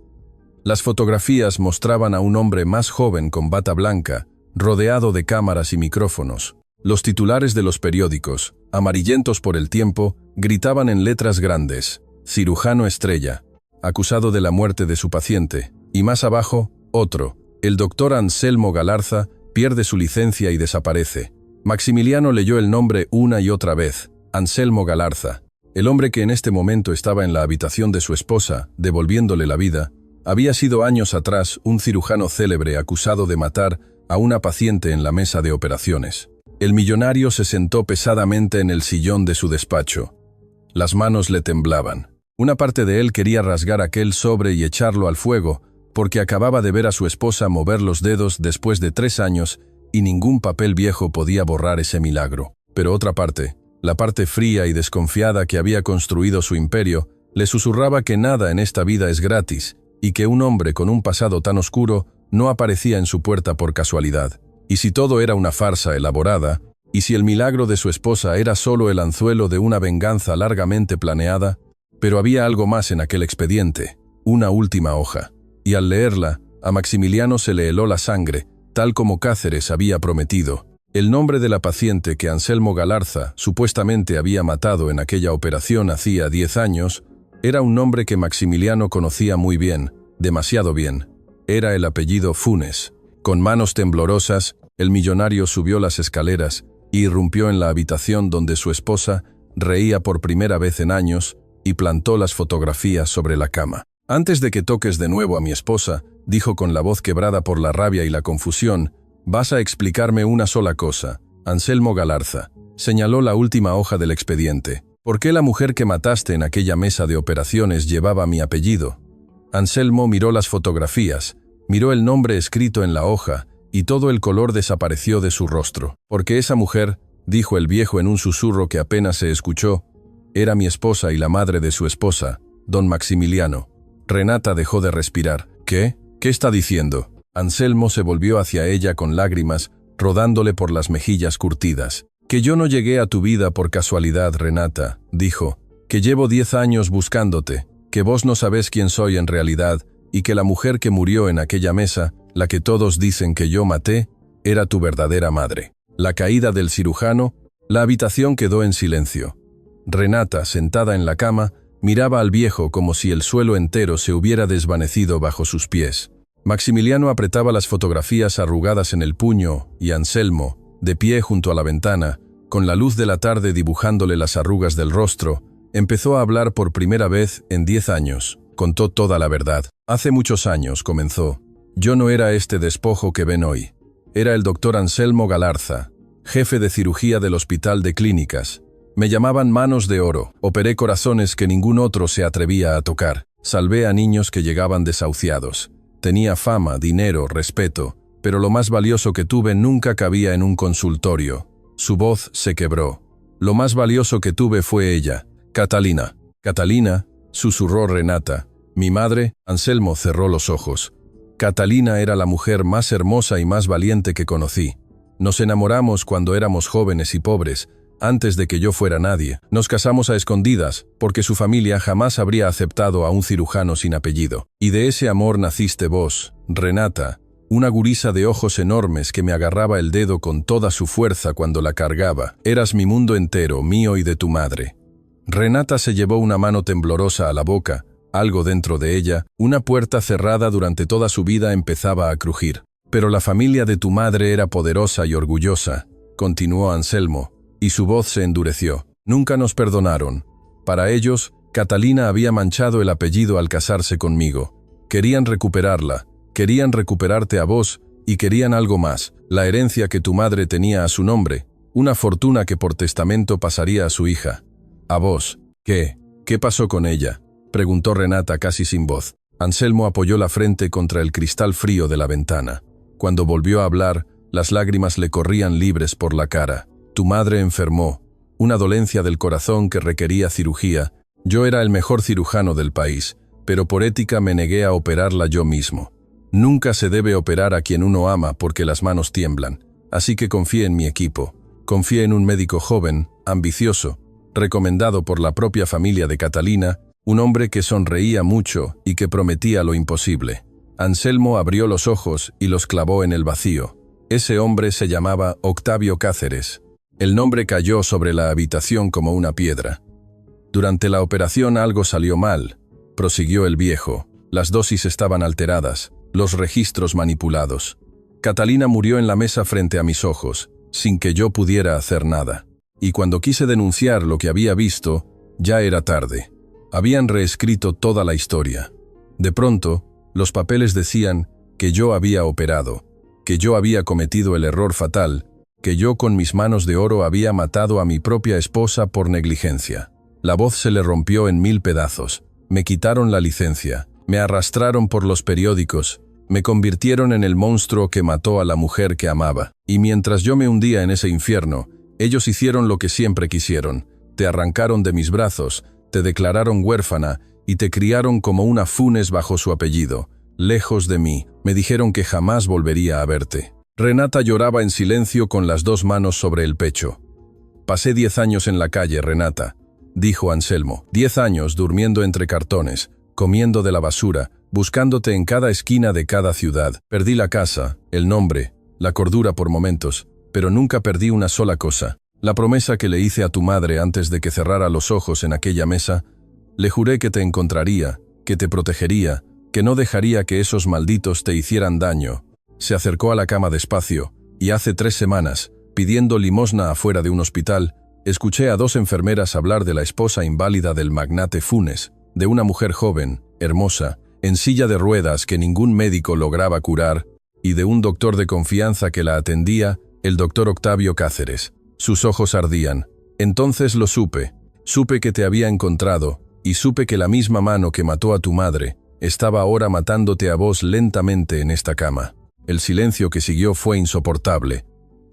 Las fotografías mostraban a un hombre más joven con bata blanca, rodeado de cámaras y micrófonos. Los titulares de los periódicos, amarillentos por el tiempo, gritaban en letras grandes: «Cirujano estrella, acusado de la muerte de su paciente», y más abajo, otro: «El doctor Anselmo Galarza pierde su licencia y desaparece». Maximiliano leyó el nombre una y otra vez: Anselmo Galarza. El hombre que en este momento estaba en la habitación de su esposa, devolviéndole la vida, había sido años atrás un cirujano célebre acusado de matar a una paciente en la mesa de operaciones. El millonario se sentó pesadamente en el sillón de su despacho. Las manos le temblaban. Una parte de él quería rasgar aquel sobre y echarlo al fuego, porque acababa de ver a su esposa mover los dedos después de 3 años y ningún papel viejo podía borrar ese milagro. Pero otra parte, la parte fría y desconfiada que había construido su imperio, le susurraba que nada en esta vida es gratis, y que un hombre con un pasado tan oscuro no aparecía en su puerta por casualidad. Y si todo era una farsa elaborada, y si el milagro de su esposa era solo el anzuelo de una venganza largamente planeada, pero había algo más en aquel expediente, una última hoja. Y al leerla, a Maximiliano se le heló la sangre, tal como Cáceres había prometido. El nombre de la paciente que Anselmo Galarza supuestamente había matado en aquella operación hacía 10 años, era un nombre que Maximiliano conocía muy bien, demasiado bien. Era el apellido Funes. Con manos temblorosas, el millonario subió las escaleras y irrumpió en la habitación donde su esposa reía por primera vez en años y plantó las fotografías sobre la cama. «Antes de que toques de nuevo a mi esposa», dijo con la voz quebrada por la rabia y la confusión, «vas a explicarme una sola cosa. Anselmo Galarza», señaló la última hoja del expediente. «¿Por qué la mujer que mataste en aquella mesa de operaciones llevaba mi apellido?» Anselmo miró las fotografías, miró el nombre escrito en la hoja, y todo el color desapareció de su rostro. «Porque esa mujer», dijo el viejo en un susurro que apenas se escuchó, «era mi esposa y la madre de su esposa, don Maximiliano». Renata dejó de respirar. «¿Qué? ¿Qué está diciendo?» Anselmo se volvió hacia ella con lágrimas, rodándole por las mejillas curtidas. «Que yo no llegué a tu vida por casualidad, Renata», dijo, «que llevo 10 años buscándote, que vos no sabés quién soy en realidad, y que la mujer que murió en aquella mesa, la que todos dicen que yo maté, era tu verdadera madre». La caída del cirujano, la habitación quedó en silencio. Renata, sentada en la cama, miraba al viejo como si el suelo entero se hubiera desvanecido bajo sus pies. Maximiliano apretaba las fotografías arrugadas en el puño y Anselmo, de pie junto a la ventana, con la luz de la tarde dibujándole las arrugas del rostro, empezó a hablar por primera vez en 10 años. Contó toda la verdad. «Hace muchos años», comenzó, «yo no era este despojo que ven hoy. Era el doctor Anselmo Galarza, jefe de cirugía del Hospital de Clínicas. Me llamaban Manos de Oro. Operé corazones que ningún otro se atrevía a tocar. Salvé a niños que llegaban desahuciados. Tenía fama, dinero, respeto, pero lo más valioso que tuve nunca cabía en un consultorio». Su voz se quebró. «Lo más valioso que tuve fue ella, Catalina». «Catalina», susurró Renata. «Mi madre». Anselmo cerró los ojos. «Catalina era la mujer más hermosa y más valiente que conocí. Nos enamoramos cuando éramos jóvenes y pobres, antes de que yo fuera nadie. Nos casamos a escondidas, porque su familia jamás habría aceptado a un cirujano sin apellido. Y de ese amor naciste vos, Renata, una gurisa de ojos enormes que me agarraba el dedo con toda su fuerza cuando la cargaba. Eras mi mundo entero, mío y de tu madre». Renata se llevó una mano temblorosa a la boca. Algo dentro de ella, una puerta cerrada durante toda su vida, empezaba a crujir. «Pero la familia de tu madre era poderosa y orgullosa», continuó Anselmo, y su voz se endureció. «Nunca nos perdonaron. Para ellos, Catalina había manchado el apellido al casarse conmigo. Querían recuperarla, querían recuperarte a vos, y querían algo más, la herencia que tu madre tenía a su nombre, una fortuna que por testamento pasaría a su hija. A vos. ¿Qué? ¿Qué pasó con ella?», preguntó Renata casi sin voz. Anselmo apoyó la frente contra el cristal frío de la ventana. Cuando volvió a hablar, las lágrimas le corrían libres por la cara. «Tu madre enfermó, una dolencia del corazón que requería cirugía. Yo era el mejor cirujano del país, pero por ética me negué a operarla yo mismo. Nunca se debe operar a quien uno ama porque las manos tiemblan, así que confié en mi equipo. Confié en un médico joven, ambicioso, recomendado por la propia familia de Catalina, un hombre que sonreía mucho y que prometía lo imposible». Anselmo abrió los ojos y los clavó en el vacío. Ese hombre se llamaba Octavio Cáceres. El nombre cayó sobre la habitación como una piedra. «Durante la operación algo salió mal», prosiguió el viejo. «Las dosis estaban alteradas, los registros manipulados. Catalina murió en la mesa frente a mis ojos, sin que yo pudiera hacer nada. Y cuando quise denunciar lo que había visto, ya era tarde. Habían reescrito toda la historia. De pronto, los papeles decían que yo había operado, que yo había cometido el error fatal, que yo con mis manos de oro había matado a mi propia esposa por negligencia». La voz se le rompió en 1000 pedazos. «Me quitaron la licencia, me arrastraron por los periódicos, Me convirtieron en el monstruo que mató a la mujer que amaba. Y mientras yo me hundía en ese infierno, ellos hicieron lo que siempre quisieron. Te arrancaron de mis brazos, te declararon huérfana y te criaron como una Funes bajo su apellido. Lejos de mí, me dijeron que jamás volvería a verte. Renata lloraba en silencio con las dos manos sobre el pecho. Pasé 10 años en la calle, Renata, dijo Anselmo. 10 años durmiendo entre cartones, comiendo de la basura, buscándote en cada esquina de cada ciudad. Perdí la casa, el nombre, la cordura por momentos, pero nunca perdí una sola cosa. La promesa que le hice a tu madre antes de que cerrara los ojos en aquella mesa, le juré que te encontraría, que te protegería, que no dejaría que esos malditos te hicieran daño. Se acercó a la cama despacio, y hace 3 semanas, pidiendo limosna afuera de un hospital, escuché a 2 enfermeras hablar de la esposa inválida del magnate Funes, de una mujer joven, hermosa, en silla de ruedas que ningún médico lograba curar, y de un doctor de confianza que la atendía, el doctor Octavio Cáceres. Sus ojos ardían. Entonces lo supe. Supe que te había encontrado, y supe que la misma mano que mató a tu madre estaba ahora matándote a vos lentamente en esta cama. El silencio que siguió fue insoportable.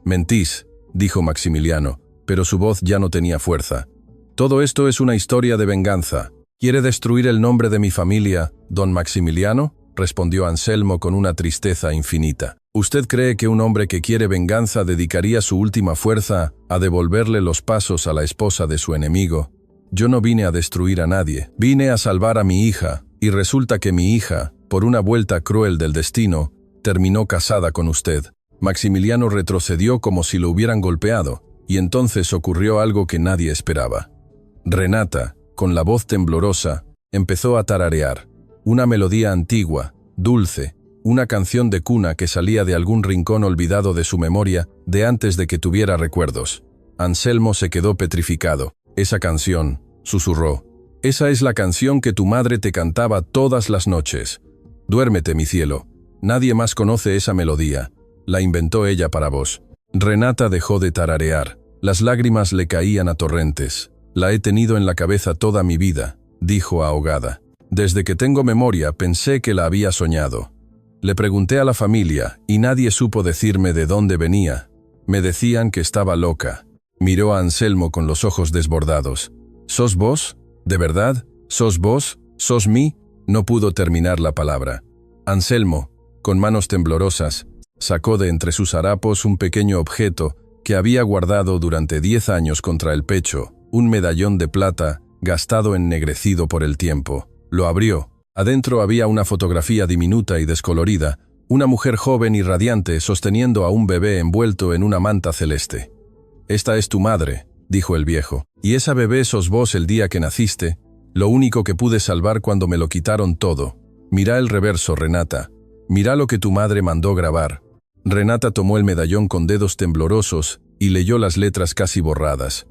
Mentís, dijo Maximiliano, pero su voz ya no tenía fuerza. Todo esto es una historia de venganza. ¿Quiere destruir el nombre de mi familia, don Maximiliano?, respondió Anselmo con una tristeza infinita. ¿Usted cree que un hombre que quiere venganza dedicaría su última fuerza a devolverle los pasos a la esposa de su enemigo? Yo no vine a destruir a nadie, vine a salvar a mi hija, y resulta que mi hija, por una vuelta cruel del destino, terminó casada con usted. Maximiliano retrocedió como si lo hubieran golpeado, y entonces ocurrió algo que nadie esperaba. Renata, con la voz temblorosa, empezó a tararear. Una melodía antigua, dulce, una canción de cuna que salía de algún rincón olvidado de su memoria de antes de que tuviera recuerdos. Anselmo se quedó petrificado. Esa canción, susurró. Esa es la canción que tu madre te cantaba todas las noches. Duérmete, mi cielo. Nadie más conoce esa melodía. La inventó ella para vos. Renata dejó de tararear. Las lágrimas le caían a torrentes. La he tenido en la cabeza toda mi vida, dijo ahogada. Desde que tengo memoria pensé que la había soñado. Le pregunté a la familia y nadie supo decirme de dónde venía. Me decían que estaba loca. Miró a Anselmo con los ojos desbordados. ¿Sos vos? ¿De verdad? ¿Sos vos? ¿Sos mí? No pudo terminar la palabra. Anselmo, con manos temblorosas, sacó de entre sus harapos un pequeño objeto que había guardado durante 10 años contra el pecho, un medallón de plata gastado ennegrecido por el tiempo. Lo abrió. Adentro había una fotografía diminuta y descolorida, una mujer joven y radiante sosteniendo a un bebé envuelto en una manta celeste. «Esta es tu madre», dijo el viejo, «y esa bebé sos vos el día que naciste, lo único que pude salvar cuando me lo quitaron todo. Mirá el reverso, Renata. Mirá lo que tu madre mandó grabar». Renata tomó el medallón con dedos temblorosos y leyó las letras casi borradas.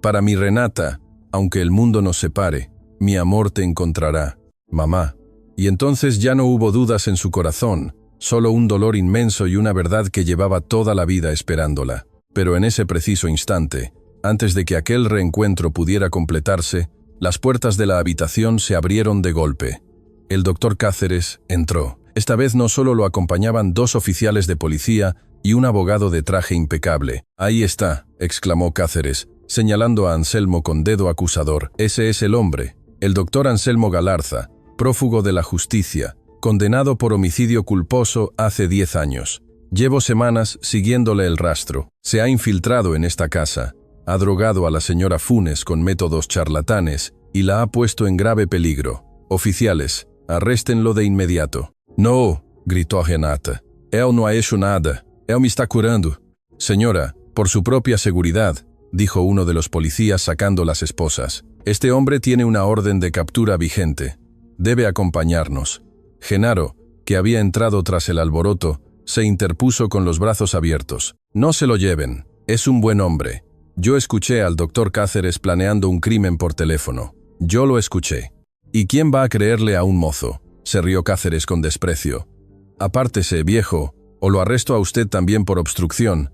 «Para mi Renata, aunque el mundo nos separe, mi amor te encontrará, mamá». Y entonces ya no hubo dudas en su corazón, solo un dolor inmenso y una verdad que llevaba toda la vida esperándola. Pero en ese preciso instante, antes de que aquel reencuentro pudiera completarse, las puertas de la habitación se abrieron de golpe. El doctor Cáceres entró. Esta vez no solo lo acompañaban 2 oficiales de policía y un abogado de traje impecable. «Ahí está», exclamó Cáceres, señalando a Anselmo con dedo acusador. «Ese es el hombre, el doctor Anselmo Galarza, prófugo de la justicia, condenado por homicidio culposo hace 10 años. Llevo semanas siguiéndole el rastro. Se ha infiltrado en esta casa, ha drogado a la señora Funes con métodos charlatanes y la ha puesto en grave peligro. Oficiales, arréstenlo de inmediato». «No», gritó Renata. «Él no ha hecho nada. Él me está curando». «Señora, por su propia seguridad», dijo uno de los policías sacando las esposas. «Este hombre tiene una orden de captura vigente. Debe acompañarnos». Genaro, que había entrado tras el alboroto, se interpuso con los brazos abiertos. «No se lo lleven. Es un buen hombre. Yo escuché al doctor Cáceres planeando un crimen por teléfono. Yo lo escuché. ¿Y quién va a creerle a un mozo?», se rió Cáceres con desprecio. «Apártese, viejo, o lo arresto a usted también por obstrucción».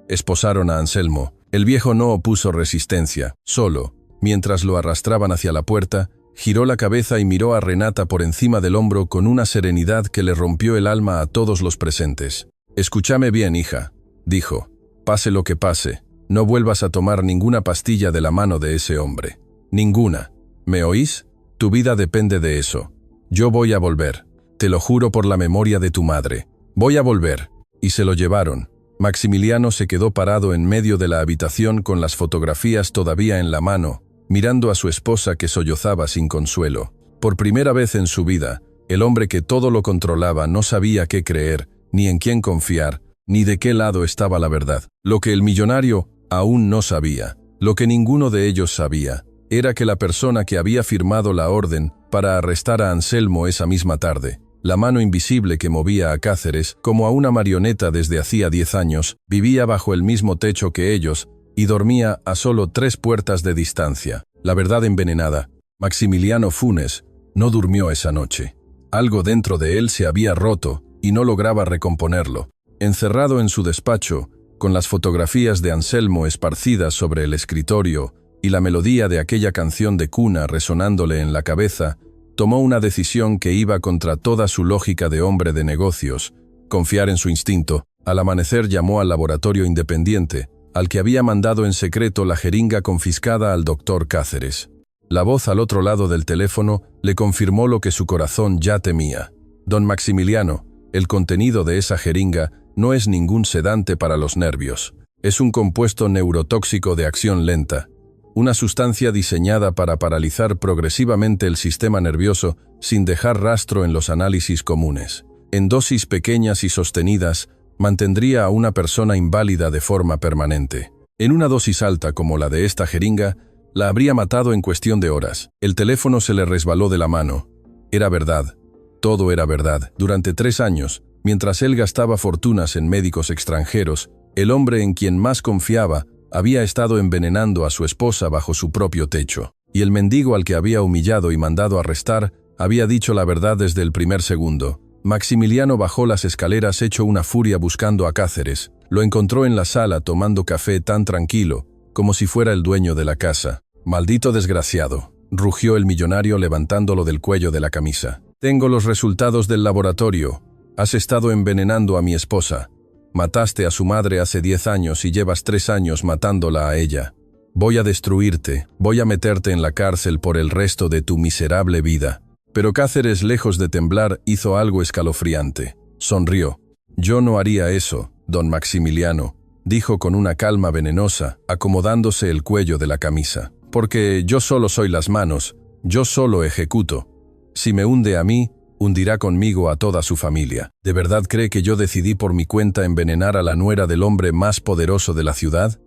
Esposaron a Anselmo. El viejo no opuso resistencia. Solo, mientras lo arrastraban hacia la puerta, Giró la cabeza y miró a Renata por encima del hombro con una serenidad que le rompió el alma a todos los presentes. «Escúchame bien, hija», dijo. «Pase lo que pase, no vuelvas a tomar ninguna pastilla de la mano de ese hombre. Ninguna. ¿Me oís? Tu vida depende de eso. Yo voy a volver. Te lo juro por la memoria de tu madre. Voy a volver». Y se lo llevaron. Maximiliano se quedó parado en medio de la habitación con las fotografías todavía en la mano, mirando a su esposa que sollozaba sin consuelo. Por primera vez en su vida, el hombre que todo lo controlaba no sabía qué creer, ni en quién confiar, ni de qué lado estaba la verdad. Lo que el millonario aún no sabía, lo que ninguno de ellos sabía, era que la persona que había firmado la orden para arrestar a Anselmo esa misma tarde, la mano invisible que movía a Cáceres como a una marioneta desde hacía 10 años, vivía bajo el mismo techo que ellos y dormía a solo 3 puertas de distancia. La verdad envenenada, Maximiliano Funes no durmió esa noche. Algo dentro de él se había roto y no lograba recomponerlo. Encerrado en su despacho, con las fotografías de Anselmo esparcidas sobre el escritorio y la melodía de aquella canción de cuna resonándole en la cabeza, tomó una decisión que iba contra toda su lógica de hombre de negocios: confiar en su instinto. Al amanecer llamó al laboratorio independiente, al que había mandado en secreto la jeringa confiscada al doctor Cáceres. La voz al otro lado del teléfono le confirmó lo que su corazón ya temía. «Don Maximiliano, el contenido de esa jeringa no es ningún sedante para los nervios. Es un compuesto neurotóxico de acción lenta, una sustancia diseñada para paralizar progresivamente el sistema nervioso sin dejar rastro en los análisis comunes. En dosis pequeñas y sostenidas, mantendría a una persona inválida de forma permanente. En una dosis alta como la de esta jeringa, la habría matado en cuestión de horas». El teléfono se le resbaló de la mano. Era verdad. Todo era verdad. Durante 3 años, mientras él gastaba fortunas en médicos extranjeros, el hombre en quien más confiaba había estado envenenando a su esposa bajo su propio techo. Y el mendigo al que había humillado y mandado arrestar había dicho la verdad desde el primer segundo. Maximiliano bajó las escaleras hecho una furia buscando a Cáceres. Lo encontró en la sala tomando café tan tranquilo, como si fuera el dueño de la casa. «Maldito desgraciado», rugió el millonario levantándolo del cuello de la camisa. «Tengo los resultados del laboratorio. Has estado envenenando a mi esposa. Mataste a su madre hace 10 años y llevas 3 años matándola a ella. Voy a destruirte, voy a meterte en la cárcel por el resto de tu miserable vida». Pero Cáceres, lejos de temblar, hizo algo escalofriante. Sonrió. «Yo no haría eso, don Maximiliano», dijo con una calma venenosa, acomodándose el cuello de la camisa. «Porque yo solo soy las manos, yo solo ejecuto. Si me hunde a mí, hundirá conmigo a toda su familia. ¿De verdad cree que yo decidí por mi cuenta envenenar a la nuera del hombre más poderoso de la ciudad?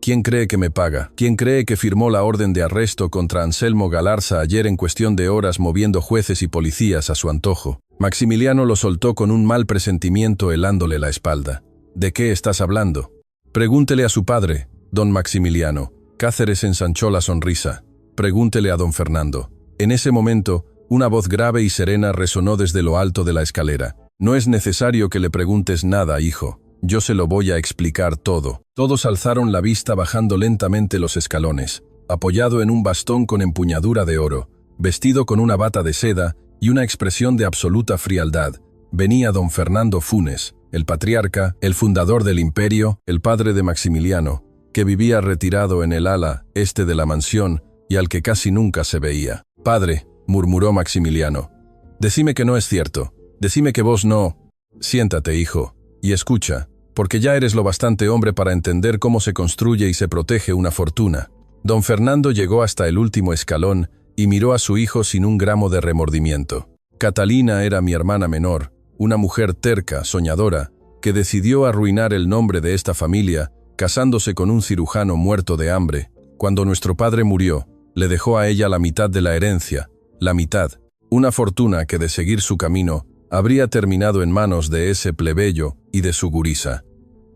¿Quién cree que me paga? ¿Quién cree que firmó la orden de arresto contra Anselmo Galarza ayer en cuestión de horas moviendo jueces y policías a su antojo?» Maximiliano lo soltó con un mal presentimiento helándole la espalda. «¿De qué estás hablando? Pregúntele a su padre, don Maximiliano». Cáceres ensanchó la sonrisa. «Pregúntele a don Fernando». En ese momento, una voz grave y serena resonó desde lo alto de la escalera. «No es necesario que le preguntes nada, hijo. Yo se lo voy a explicar todo». Todos alzaron la vista bajando lentamente los escalones, apoyado en un bastón con empuñadura de oro, vestido con una bata de seda y una expresión de absoluta frialdad. Venía don Fernando Funes, el patriarca, el fundador del imperio, el padre de Maximiliano, que vivía retirado en el ala este de la mansión y al que casi nunca se veía. «Padre», murmuró Maximiliano, «decime que no es cierto. Decime que vos no...». «Siéntate, hijo, y escucha, porque ya eres lo bastante hombre para entender cómo se construye y se protege una fortuna». Don Fernando llegó hasta el último escalón y miró a su hijo sin un gramo de remordimiento. «Catalina era mi hermana menor, una mujer terca, soñadora, que decidió arruinar el nombre de esta familia casándose con un cirujano muerto de hambre. Cuando nuestro padre murió, le dejó a ella la mitad de la herencia, la mitad, una fortuna que de seguir su camino habría terminado en manos de ese plebeyo y de su gurisa.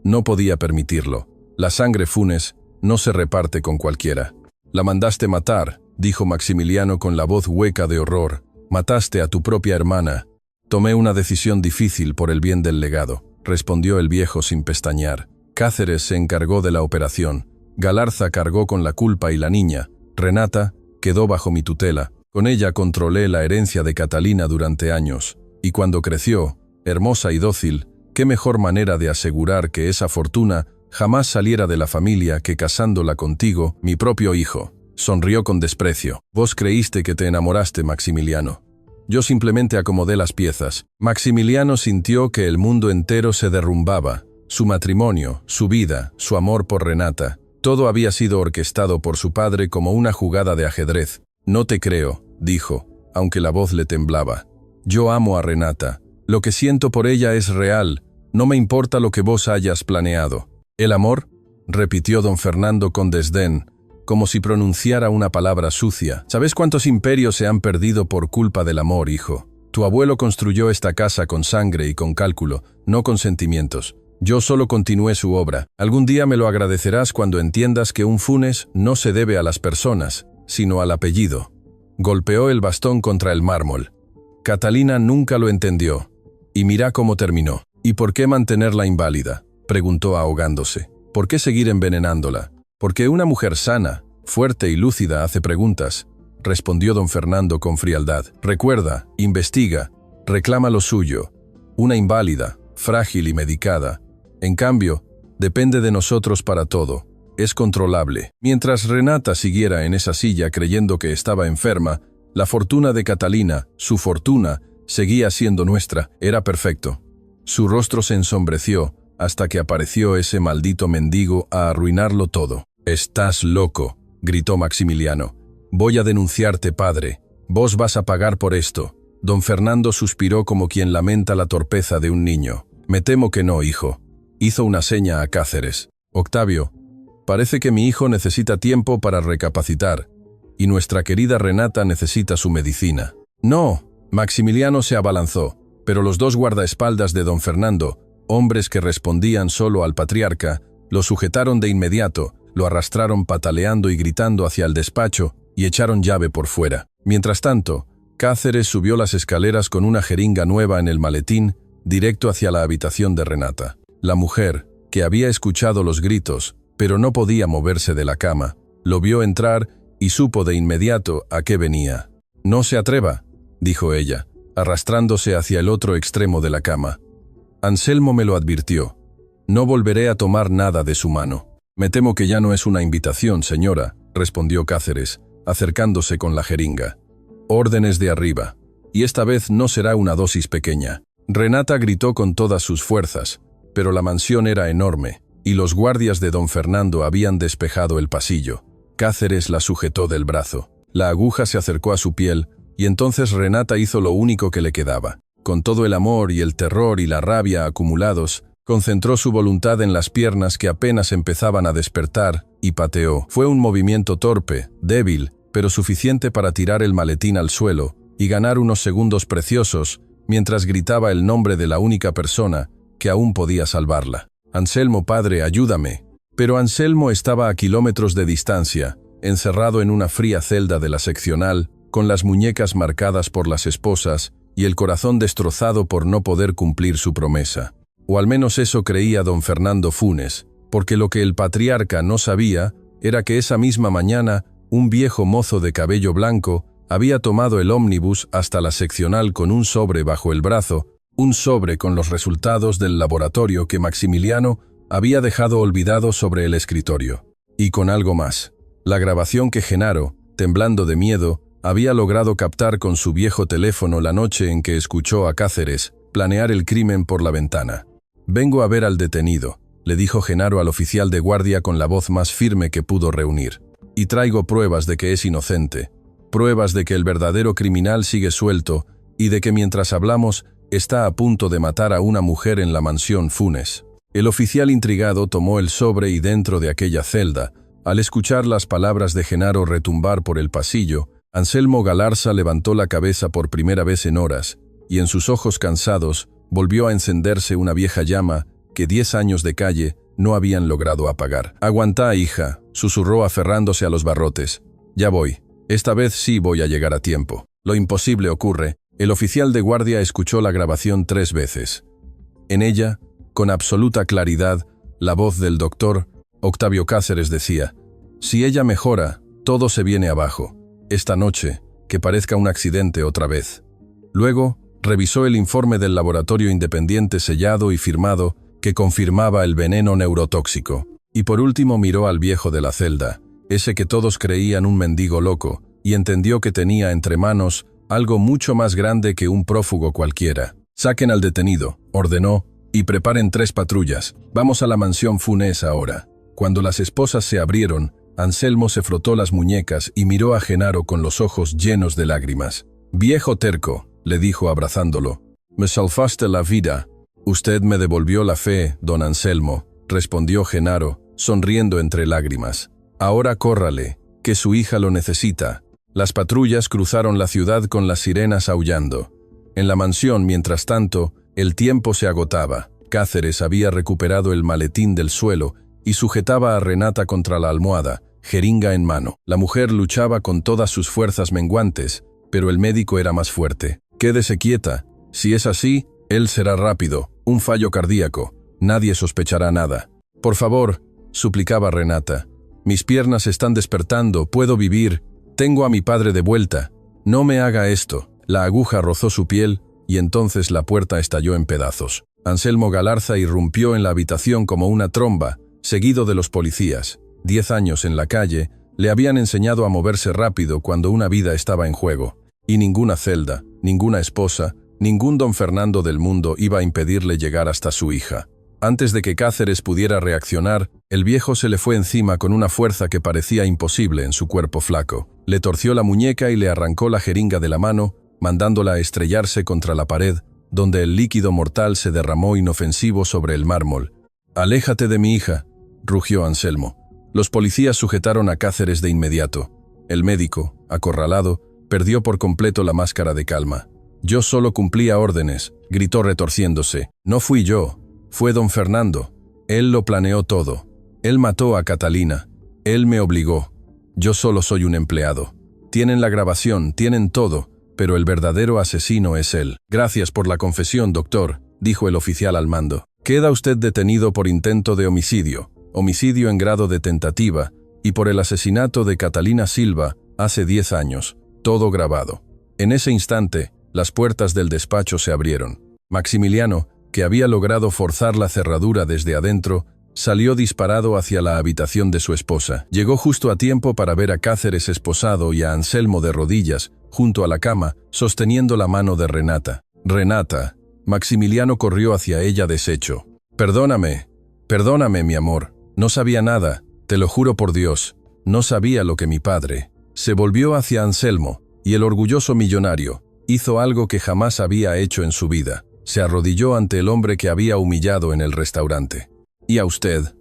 No podía permitirlo. La sangre Funes no se reparte con cualquiera». «La mandaste matar», dijo Maximiliano con la voz hueca de horror. «Mataste a tu propia hermana». «Tomé una decisión difícil por el bien del legado», respondió el viejo sin pestañear. «Cáceres se encargó de la operación. Galarza cargó con la culpa y la niña, Renata, quedó bajo mi tutela. Con ella controlé la herencia de Catalina durante años, y cuando creció, hermosa y dócil, qué mejor manera de asegurar que esa fortuna jamás saliera de la familia que casándola contigo, mi propio hijo. Sonrió con desprecio. Vos creíste que te enamoraste, Maximiliano. Yo simplemente acomodé las piezas. Maximiliano sintió que el mundo entero se derrumbaba. Su matrimonio, su vida, su amor por Renata. Todo había sido orquestado por su padre como una jugada de ajedrez. No te creo, dijo, aunque la voz le temblaba. Yo amo a Renata. Lo que siento por ella es real. No me importa lo que vos hayas planeado. ¿El amor? Repitió don Fernando con desdén, como si pronunciara una palabra sucia. ¿Sabes cuántos imperios se han perdido por culpa del amor, hijo? Tu abuelo construyó esta casa con sangre y con cálculo, no con sentimientos. Yo solo continué su obra. Algún día me lo agradecerás cuando entiendas que un Funes no se debe a las personas, sino al apellido. Golpeó el bastón contra el mármol. Catalina nunca lo entendió. Y mira cómo terminó. ¿Y por qué mantenerla inválida?, preguntó ahogándose. ¿Por qué seguir envenenándola? Porque una mujer sana, fuerte y lúcida hace preguntas, respondió don Fernando con frialdad. Recuerda, investiga, reclama lo suyo. Una inválida, frágil y medicada. En cambio, depende de nosotros para todo. Es controlable. Mientras Renata siguiera en esa silla creyendo que estaba enferma, la fortuna de Catalina, su fortuna, seguía siendo nuestra. Era perfecto. Su rostro se ensombreció hasta que apareció ese maldito mendigo a arruinarlo todo. «Estás loco», gritó Maximiliano. «Voy a denunciarte, padre. Vos vas a pagar por esto». Don Fernando suspiró como quien lamenta la torpeza de un niño. «Me temo que no, hijo». Hizo una seña a Cáceres. «Octavio, parece que mi hijo necesita tiempo para recapacitar, y nuestra querida Renata necesita su medicina». «No». Maximiliano se abalanzó, pero los dos guardaespaldas de don Fernando, hombres que respondían solo al patriarca, lo sujetaron de inmediato, lo arrastraron pataleando y gritando hacia el despacho y echaron llave por fuera. Mientras tanto, Cáceres subió las escaleras con una jeringa nueva en el maletín, directo hacia la habitación de Renata. La mujer, que había escuchado los gritos, pero no podía moverse de la cama, lo vio entrar y supo de inmediato a qué venía. «No se atreva», dijo ella, arrastrándose hacia el otro extremo de la cama. «Anselmo me lo advirtió. No volveré a tomar nada de su mano». «Me temo que ya no es una invitación, señora», respondió Cáceres, acercándose con la jeringa. «Órdenes de arriba. Y esta vez no será una dosis pequeña». Renata gritó con todas sus fuerzas, pero la mansión era enorme, y los guardias de don Fernando habían despejado el pasillo. Cáceres la sujetó del brazo. La aguja se acercó a su piel, y entonces Renata hizo lo único que le quedaba. Con todo el amor y el terror y la rabia acumulados, concentró su voluntad en las piernas que apenas empezaban a despertar y pateó. Fue un movimiento torpe, débil, pero suficiente para tirar el maletín al suelo y ganar unos segundos preciosos mientras gritaba el nombre de la única persona que aún podía salvarla. «Anselmo, padre, ayúdame». Pero Anselmo estaba a kilómetros de distancia, encerrado en una fría celda de la seccional, con las muñecas marcadas por las esposas y el corazón destrozado por no poder cumplir su promesa. O al menos eso creía don Fernando Funes, porque lo que el patriarca no sabía era que esa misma mañana un viejo mozo de cabello blanco había tomado el ómnibus hasta la seccional con un sobre bajo el brazo, un sobre con los resultados del laboratorio que Maximiliano había dejado olvidado sobre el escritorio. Y con algo más. La grabación que Genaro, temblando de miedo, había logrado captar con su viejo teléfono la noche en que escuchó a Cáceres planear el crimen por la ventana. «Vengo a ver al detenido», le dijo Genaro al oficial de guardia con la voz más firme que pudo reunir. «Y traigo pruebas de que es inocente, pruebas de que el verdadero criminal sigue suelto y de que mientras hablamos está a punto de matar a una mujer en la mansión Funes». El oficial intrigado tomó el sobre y dentro de aquella celda, al escuchar las palabras de Genaro retumbar por el pasillo, Anselmo Galarza levantó la cabeza por primera vez en horas, y en sus ojos cansados volvió a encenderse una vieja llama que 10 años de calle no habían logrado apagar. «Aguantá, hija», susurró aferrándose a los barrotes. «Ya voy. Esta vez sí voy a llegar a tiempo». Lo imposible ocurre. El oficial de guardia escuchó la grabación 3 veces. En ella, con absoluta claridad, la voz del doctor Octavio Cáceres decía: «Si ella mejora, todo se viene abajo. Esta noche, que parezca un accidente otra vez. Luego, revisó el informe del laboratorio independiente sellado y firmado que confirmaba el veneno neurotóxico. Y por último miró al viejo de la celda, ese que todos creían un mendigo loco, y entendió que tenía entre manos algo mucho más grande que un prófugo cualquiera. «Saquen al detenido», ordenó, «y preparen 3 patrullas. Vamos a la mansión Funes ahora». Cuando las esposas se abrieron, Anselmo se frotó las muñecas y miró a Genaro con los ojos llenos de lágrimas. «Viejo terco», le dijo abrazándolo, «me salvaste la vida». «Usted me devolvió la fe, don Anselmo», respondió Genaro, sonriendo entre lágrimas. «Ahora córrale, que su hija lo necesita». Las patrullas cruzaron la ciudad con las sirenas aullando. En la mansión, mientras tanto, el tiempo se agotaba. Cáceres había recuperado el maletín del suelo y sujetaba a Renata contra la almohada, jeringa en mano. La mujer luchaba con todas sus fuerzas menguantes, pero el médico era más fuerte. «Quédese quieta. Si es así, él será rápido. Un fallo cardíaco. Nadie sospechará nada». «Por favor», suplicaba Renata. «Mis piernas están despertando. Puedo vivir. Tengo a mi padre de vuelta. No me haga esto». La aguja rozó su piel y entonces la puerta estalló en pedazos. Anselmo Galarza irrumpió en la habitación como una tromba, seguido de los policías. 10 años en la calle le habían enseñado a moverse rápido cuando una vida estaba en juego. Y ninguna celda, ninguna esposa, ningún don Fernando del mundo iba a impedirle llegar hasta su hija. Antes de que Cáceres pudiera reaccionar, el viejo se le fue encima con una fuerza que parecía imposible en su cuerpo flaco. Le torció la muñeca y le arrancó la jeringa de la mano, mandándola a estrellarse contra la pared, donde el líquido mortal se derramó inofensivo sobre el mármol. «Aléjate de mi hija», rugió Anselmo. Los policías sujetaron a Cáceres de inmediato. El médico, acorralado, perdió por completo la máscara de calma. «Yo solo cumplía órdenes», gritó retorciéndose. «No fui yo, fue don Fernando. Él lo planeó todo. Él mató a Catalina. Él me obligó. Yo solo soy un empleado. Tienen la grabación, tienen todo, pero el verdadero asesino es él». «Gracias por la confesión, doctor», dijo el oficial al mando. «Queda usted detenido por intento de homicidio, homicidio en grado de tentativa, y por el asesinato de Catalina Silva hace 10 años. Todo grabado». En ese instante, las puertas del despacho se abrieron. Maximiliano, que había logrado forzar la cerradura desde adentro, salió disparado hacia la habitación de su esposa. Llegó justo a tiempo para ver a Cáceres esposado y a Anselmo de rodillas, junto a la cama, sosteniendo la mano de Renata. «Renata». Maximiliano corrió hacia ella deshecho. «Perdóname, perdóname, mi amor. No sabía nada, te lo juro por Dios. No sabía lo que mi padre». Se volvió hacia Anselmo, y el orgulloso millonario hizo algo que jamás había hecho en su vida. Se arrodilló ante el hombre que había humillado en el restaurante. «Y a usted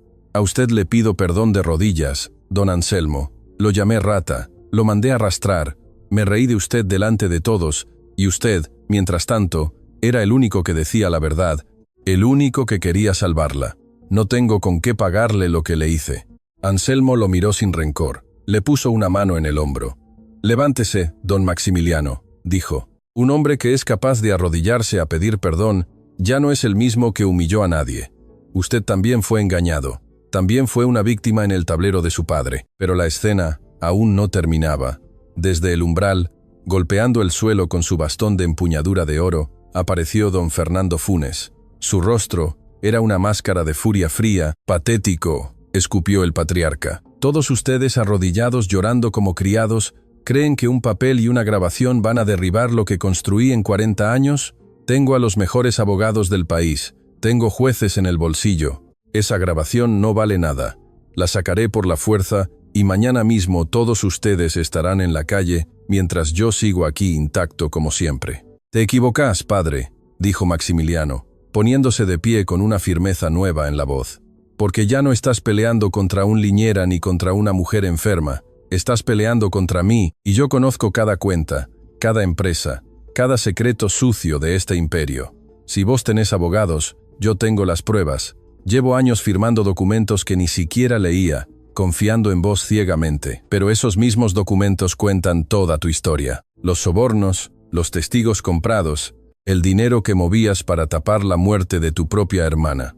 le pido perdón de rodillas, don Anselmo. Lo llamé rata, lo mandé arrastrar, me reí de usted delante de todos, y usted, mientras tanto, era el único que decía la verdad, el único que quería salvarla. No tengo con qué pagarle lo que le hice». Anselmo lo miró sin rencor, le puso una mano en el hombro. «Levántese, don Maximiliano», dijo. «Un hombre que es capaz de arrodillarse a pedir perdón ya no es el mismo que humilló a nadie. Usted también fue engañado, también fue una víctima en el tablero de su padre». Pero la escena aún no terminaba. Desde el umbral, golpeando el suelo con su bastón de empuñadura de oro, apareció don Fernando Funes. Su rostro era una máscara de furia fría. «Patético», escupió el patriarca. «Todos ustedes arrodillados llorando como criados, ¿creen que un papel y una grabación van a derribar lo que construí en 40 años? Tengo a los mejores abogados del país, tengo jueces en el bolsillo. Esa grabación no vale nada. La sacaré por la fuerza y mañana mismo todos ustedes estarán en la calle mientras yo sigo aquí intacto como siempre». «Te equivocás, padre», dijo Maximiliano, poniéndose de pie con una firmeza nueva en la voz. «Porque ya no estás peleando contra un liñera ni contra una mujer enferma. Estás peleando contra mí, y yo conozco cada cuenta, cada empresa, cada secreto sucio de este imperio. Si vos tenés abogados, yo tengo las pruebas. Llevo años firmando documentos que ni siquiera leía, confiando en vos ciegamente. Pero esos mismos documentos cuentan toda tu historia. Los sobornos, los testigos comprados, el dinero que movías para tapar la muerte de tu propia hermana.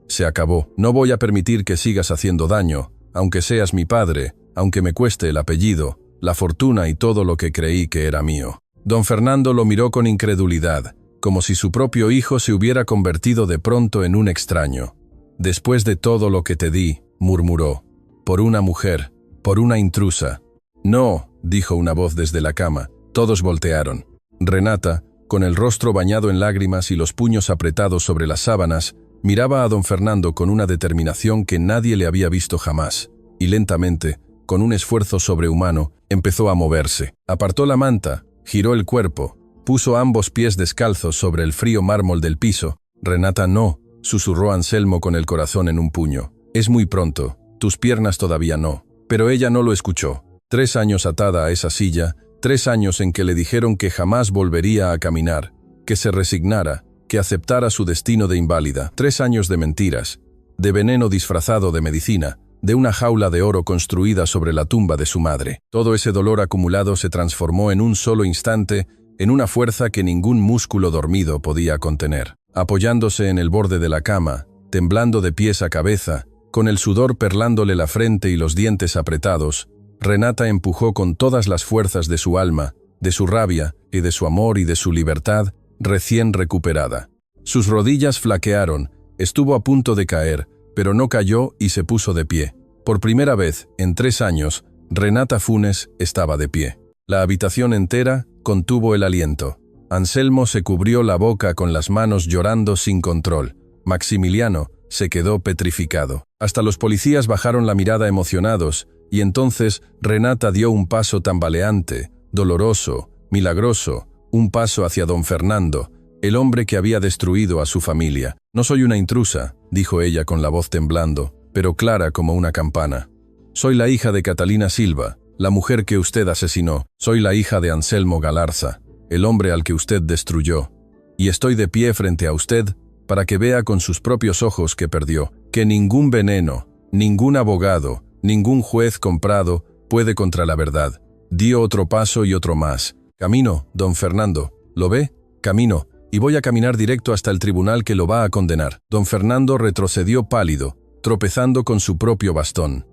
Se acabó. No voy a permitir que sigas haciendo daño, aunque seas mi padre, aunque me cueste el apellido. la fortuna y todo lo que creí que era mío. Don Fernando lo miró con incredulidad, como si su propio hijo se hubiera convertido de pronto en un extraño. «Después de todo lo que te di», murmuró, «por una mujer, por una intrusa». «No», dijo una voz desde la cama. Todos voltearon. Renata, con el rostro bañado en lágrimas y los puños apretados sobre las sábanas, miraba a don Fernando con una determinación que nadie le había visto jamás, y lentamente, con un esfuerzo sobrehumano, empezó a moverse. Apartó la manta, giró el cuerpo, puso ambos pies descalzos sobre el frío mármol del piso. «Renata, no», susurró Anselmo con el corazón en un puño. «Es muy pronto, tus piernas todavía no». Pero ella no lo escuchó. 3 años atada a esa silla, 3 años en que le dijeron que jamás volvería a caminar, que se resignara, que aceptara su destino de inválida. 3 años de mentiras, de veneno disfrazado de medicina, de una jaula de oro construida sobre la tumba de su madre. Todo ese dolor acumulado se transformó en un solo instante en una fuerza que ningún músculo dormido podía contener. Apoyándose en el borde de la cama, temblando de pies a cabeza, con el sudor perlándole la frente y los dientes apretados, Renata empujó con todas las fuerzas de su alma, de su rabia y de su amor y de su libertad recién recuperada. Sus rodillas flaquearon, estuvo a punto de caer, pero no cayó y se puso de pie. Por primera vez, en 3 años, Renata Funes estaba de pie. La habitación entera contuvo el aliento. Anselmo se cubrió la boca con las manos llorando sin control. Maximiliano se quedó petrificado. Hasta los policías bajaron la mirada emocionados, y entonces Renata dio un paso tambaleante, doloroso, milagroso, un paso hacia don Fernando, el hombre que había destruido a su familia. «No soy una intrusa», dijo ella con la voz temblando, pero clara como una campana. «Soy la hija de Catalina Silva, la mujer que usted asesinó. Soy la hija de Anselmo Galarza, el hombre al que usted destruyó. Y estoy de pie frente a usted para que vea con sus propios ojos que perdió, que ningún veneno, ningún abogado, ningún juez comprado puede contra la verdad». Dio otro paso y otro más. «Camino, don Fernando, ¿lo ve? Camino, y voy a caminar directo hasta el tribunal que lo va a condenar». Don Fernando retrocedió pálido, tropezando con su propio bastón.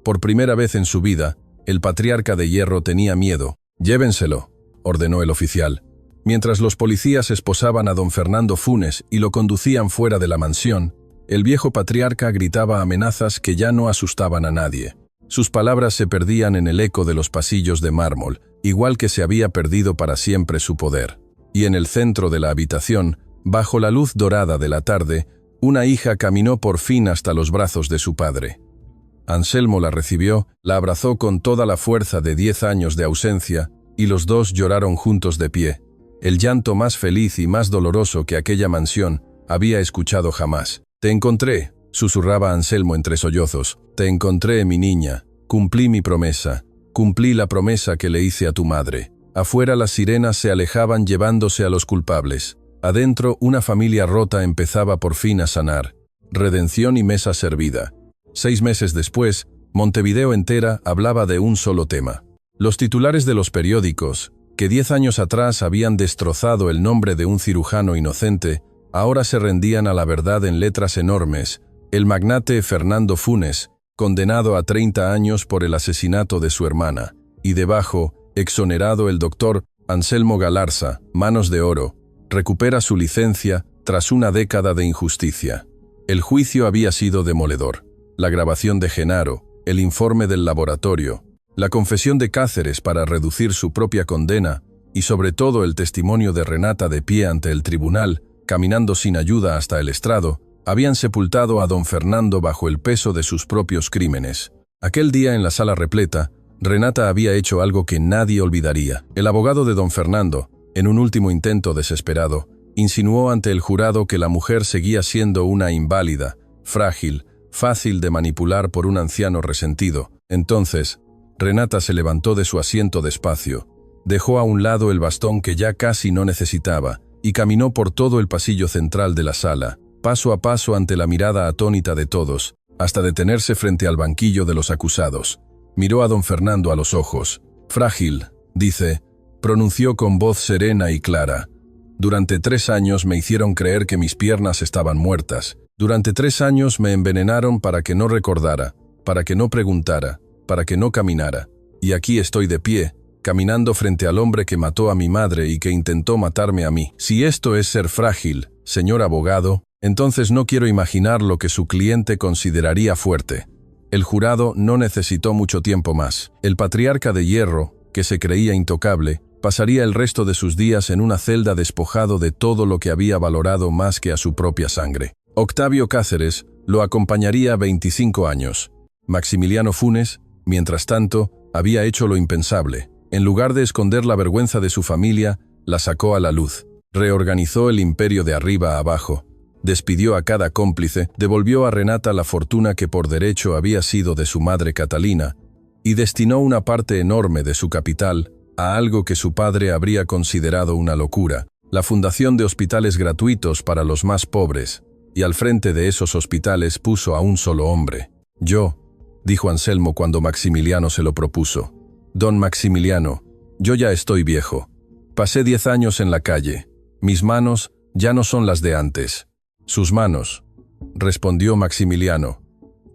Por primera vez en su vida, el patriarca de hierro tenía miedo. «Llévenselo», ordenó el oficial. Mientras los policías esposaban a don Fernando Funes y lo conducían fuera de la mansión, el viejo patriarca gritaba amenazas que ya no asustaban a nadie. Sus palabras se perdían en el eco de los pasillos de mármol, igual que se había perdido para siempre su poder. Y en el centro de la habitación, bajo la luz dorada de la tarde, una hija caminó por fin hasta los brazos de su padre. Anselmo la recibió, la abrazó con toda la fuerza de 10 años de ausencia, y los dos lloraron juntos de pie, el llanto más feliz y más doloroso que aquella mansión había escuchado jamás. «Te encontré», susurraba Anselmo entre sollozos. «Te encontré, mi niña. Cumplí mi promesa. Cumplí la promesa que le hice a tu madre». Afuera las sirenas se alejaban llevándose a los culpables. Adentro una familia rota empezaba por fin a sanar. Redención y mesa servida. 6 meses después, Montevideo entera hablaba de un solo tema. Los titulares de los periódicos, que 10 años atrás habían destrozado el nombre de un cirujano inocente, ahora se rendían a la verdad en letras enormes. El magnate Fernando Funes, condenado a 30 años por el asesinato de su hermana, y debajo, exonerado el doctor Anselmo Galarza, manos de oro, recupera su licencia tras una década de injusticia. El juicio había sido demoledor. La grabación de Genaro, el informe del laboratorio, la confesión de Cáceres para reducir su propia condena y sobre todo el testimonio de Renata de pie ante el tribunal, caminando sin ayuda hasta el estrado, habían sepultado a don Fernando bajo el peso de sus propios crímenes. Aquel día en la sala repleta, Renata había hecho algo que nadie olvidaría. El abogado de don Fernando, en un último intento desesperado, insinuó ante el jurado que la mujer seguía siendo una inválida, frágil, fácil de manipular por un anciano resentido. Entonces, Renata se levantó de su asiento despacio, dejó a un lado el bastón que ya casi no necesitaba y caminó por todo el pasillo central de la sala, paso a paso ante la mirada atónita de todos, hasta detenerse frente al banquillo de los acusados. Miró a don Fernando a los ojos. «Frágil», dice, pronunció con voz serena y clara. «Durante 3 años me hicieron creer que mis piernas estaban muertas. Durante 3 años me envenenaron para que no recordara, para que no preguntara, para que no caminara. Y aquí estoy de pie, caminando frente al hombre que mató a mi madre y que intentó matarme a mí. Si esto es ser frágil, señor abogado, entonces no quiero imaginar lo que su cliente consideraría fuerte. El jurado no necesitó mucho tiempo más. El patriarca de hierro, que se creía intocable, pasaría el resto de sus días en una celda despojado de todo lo que había valorado más que a su propia sangre. Octavio Cáceres lo acompañaría 25 años. Maximiliano Funes, mientras tanto, había hecho lo impensable. En lugar de esconder la vergüenza de su familia, la sacó a la luz. Reorganizó el imperio de arriba a abajo. Despidió a cada cómplice, devolvió a Renata la fortuna que por derecho había sido de su madre Catalina, y destinó una parte enorme de su capital a algo que su padre habría considerado una locura, la fundación de hospitales gratuitos para los más pobres, y al frente de esos hospitales puso a un solo hombre. Yo, dijo Anselmo cuando Maximiliano se lo propuso. Don Maximiliano, yo ya estoy viejo. Pasé 10 años en la calle. Mis manos ya no son las de antes. Sus manos, respondió Maximiliano,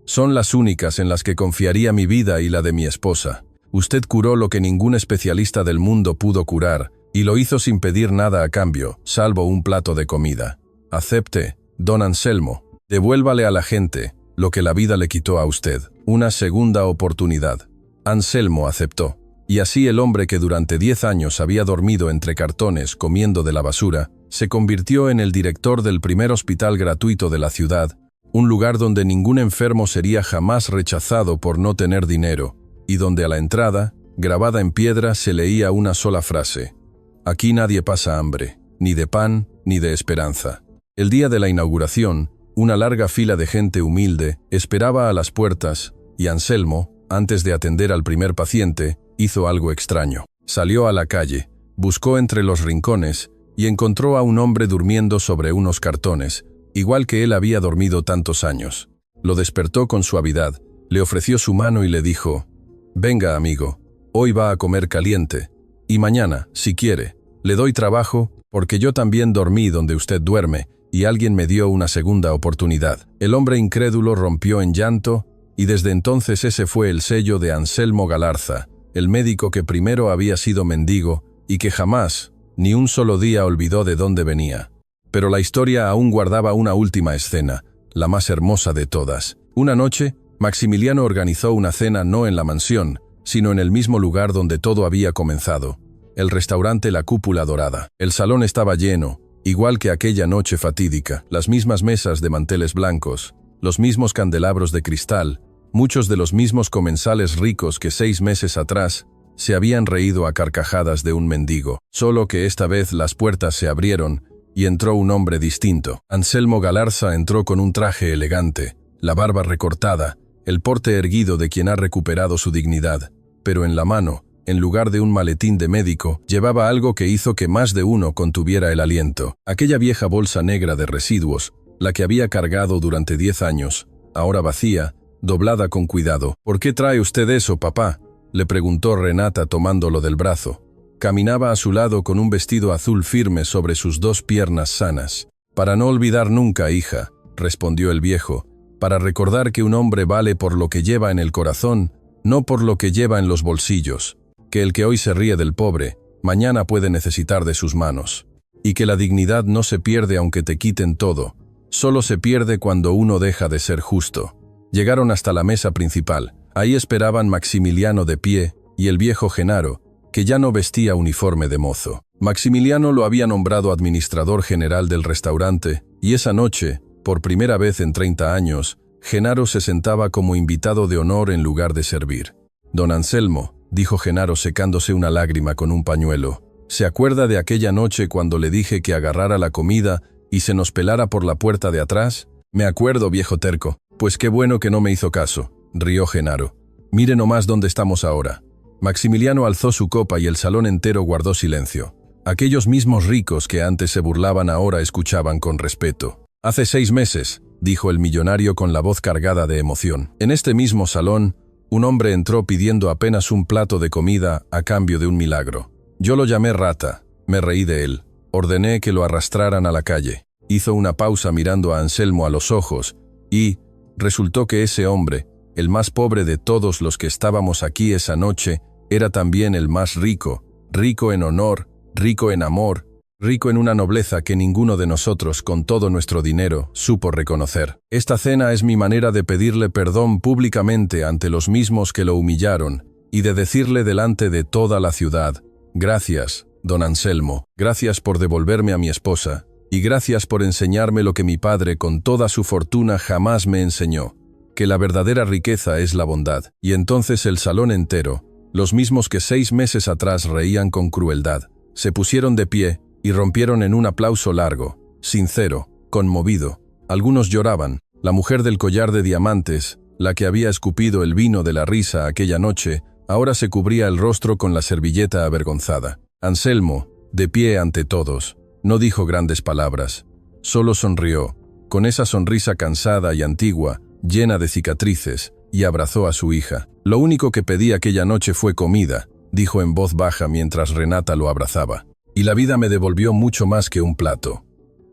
son las únicas en las que confiaría mi vida y la de mi esposa. Usted curó lo que ningún especialista del mundo pudo curar, y lo hizo sin pedir nada a cambio, salvo un plato de comida. Acepte, don Anselmo, devuélvale a la gente lo que la vida le quitó a usted, una segunda oportunidad. Anselmo aceptó, y así el hombre que durante 10 años había dormido entre cartones comiendo de la basura, se convirtió en el director del primer hospital gratuito de la ciudad, un lugar donde ningún enfermo sería jamás rechazado por no tener dinero, y donde a la entrada, grabada en piedra, se leía una sola frase: aquí nadie pasa hambre, ni de pan, ni de esperanza. El día de la inauguración, una larga fila de gente humilde esperaba a las puertas, y Anselmo, antes de atender al primer paciente, hizo algo extraño. Salió a la calle, buscó entre los rincones, y encontró a un hombre durmiendo sobre unos cartones, igual que él había dormido tantos años. Lo despertó con suavidad, le ofreció su mano y le dijo: venga, amigo, hoy va a comer caliente, y mañana, si quiere, le doy trabajo, porque yo también dormí donde usted duerme, y alguien me dio una segunda oportunidad. El hombre incrédulo rompió en llanto, y desde entonces ese fue el sello de Anselmo Galarza, el médico que primero había sido mendigo, y que jamás, ni un solo día olvidó de dónde venía. Pero la historia aún guardaba una última escena, la más hermosa de todas. Una noche, Maximiliano organizó una cena no en la mansión, sino en el mismo lugar donde todo había comenzado, el restaurante La Cúpula Dorada. El salón estaba lleno, igual que aquella noche fatídica, las mismas mesas de manteles blancos, los mismos candelabros de cristal, muchos de los mismos comensales ricos que 6 meses atrás se habían reído a carcajadas de un mendigo, solo que esta vez las puertas se abrieron y entró un hombre distinto. Anselmo Galarza entró con un traje elegante, la barba recortada, el porte erguido de quien ha recuperado su dignidad, pero en la mano, en lugar de un maletín de médico, llevaba algo que hizo que más de uno contuviera el aliento. Aquella vieja bolsa negra de residuos, la que había cargado durante 10 años, ahora vacía, doblada con cuidado. ¿Por qué trae usted eso, papá?, le preguntó Renata tomándolo del brazo. Caminaba a su lado con un vestido azul firme sobre sus 2 piernas sanas. Para no olvidar nunca, hija, respondió el viejo, para recordar que un hombre vale por lo que lleva en el corazón, no por lo que lleva en los bolsillos, que el que hoy se ríe del pobre, mañana puede necesitar de sus manos, y que la dignidad no se pierde aunque te quiten todo, solo se pierde cuando uno deja de ser justo. Llegaron hasta la mesa principal. Ahí esperaban Maximiliano de pie y el viejo Genaro, que ya no vestía uniforme de mozo. Maximiliano lo había nombrado administrador general del restaurante, y esa noche, por primera vez en 30 años, Genaro se sentaba como invitado de honor en lugar de servir. Don Anselmo, dijo Genaro secándose una lágrima con un pañuelo, ¿se acuerda de aquella noche cuando le dije que agarrara la comida y se nos pelara por la puerta de atrás? Me acuerdo, viejo terco. Pues qué bueno que no me hizo caso, rió Genaro. Mire nomás dónde estamos ahora. Maximiliano alzó su copa y el salón entero guardó silencio. Aquellos mismos ricos que antes se burlaban ahora escuchaban con respeto. Hace 6 meses, dijo el millonario con la voz cargada de emoción. En este mismo salón, un hombre entró pidiendo apenas un plato de comida a cambio de un milagro. Yo lo llamé rata, me reí de él, ordené que lo arrastraran a la calle. Hizo una pausa mirando a Anselmo a los ojos y resultó que ese hombre, el más pobre de todos los que estábamos aquí esa noche, era también el más rico, rico en honor, rico en amor, rico en una nobleza que ninguno de nosotros, con todo nuestro dinero, supo reconocer. Esta cena es mi manera de pedirle perdón públicamente ante los mismos que lo humillaron y de decirle delante de toda la ciudad: gracias, don Anselmo, gracias por devolverme a mi esposa, y gracias por enseñarme lo que mi padre con toda su fortuna jamás me enseñó, que la verdadera riqueza es la bondad. Y entonces el salón entero, los mismos que 6 meses atrás reían con crueldad, se pusieron de pie y rompieron en un aplauso largo, sincero, conmovido. Algunos lloraban. La mujer del collar de diamantes, la que había escupido el vino de la risa aquella noche, ahora se cubría el rostro con la servilleta avergonzada. Anselmo, de pie ante todos, no dijo grandes palabras, solo sonrió, con esa sonrisa cansada y antigua, llena de cicatrices, y abrazó a su hija. Lo único que pedí aquella noche fue comida, dijo en voz baja mientras Renata lo abrazaba. Y la vida me devolvió mucho más que un plato.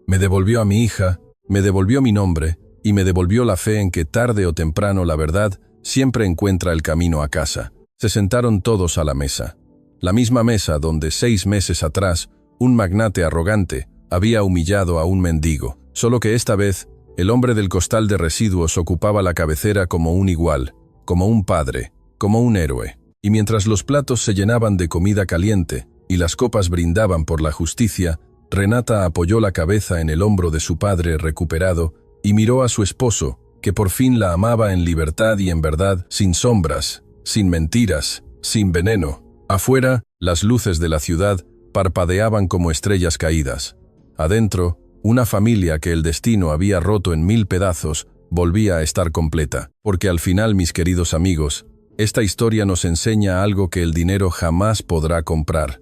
Me devolvió a mi hija, me devolvió mi nombre, y me devolvió la fe en que tarde o temprano la verdad siempre encuentra el camino a casa. Se sentaron todos a la mesa. La misma mesa donde 6 meses atrás un magnate arrogante había humillado a un mendigo, solo que esta vez el hombre del costal de residuos ocupaba la cabecera como un igual, como un padre, como un héroe. Y mientras los platos se llenaban de comida caliente y las copas brindaban por la justicia, Renata apoyó la cabeza en el hombro de su padre recuperado y miró a su esposo, que por fin la amaba en libertad y en verdad, sin sombras, sin mentiras, sin veneno. Afuera, las luces de la ciudad parpadeaban como estrellas caídas. Adentro, una familia que el destino había roto en 1000 pedazos volvía a estar completa. Porque al final, mis queridos amigos, esta historia nos enseña algo que el dinero jamás podrá comprar.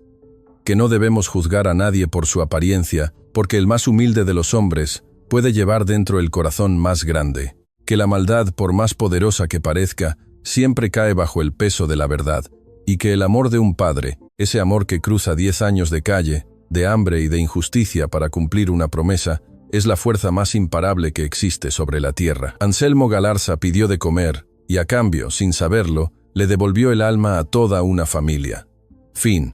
Que no debemos juzgar a nadie por su apariencia, porque el más humilde de los hombres puede llevar dentro el corazón más grande. Que la maldad, por más poderosa que parezca, siempre cae bajo el peso de la verdad. Y que el amor de un padre, ese amor que cruza 10 años de calle, de hambre y de injusticia para cumplir una promesa, es la fuerza más imparable que existe sobre la tierra. Anselmo Galarza pidió de comer, y a cambio, sin saberlo, le devolvió el alma a toda una familia. Fin.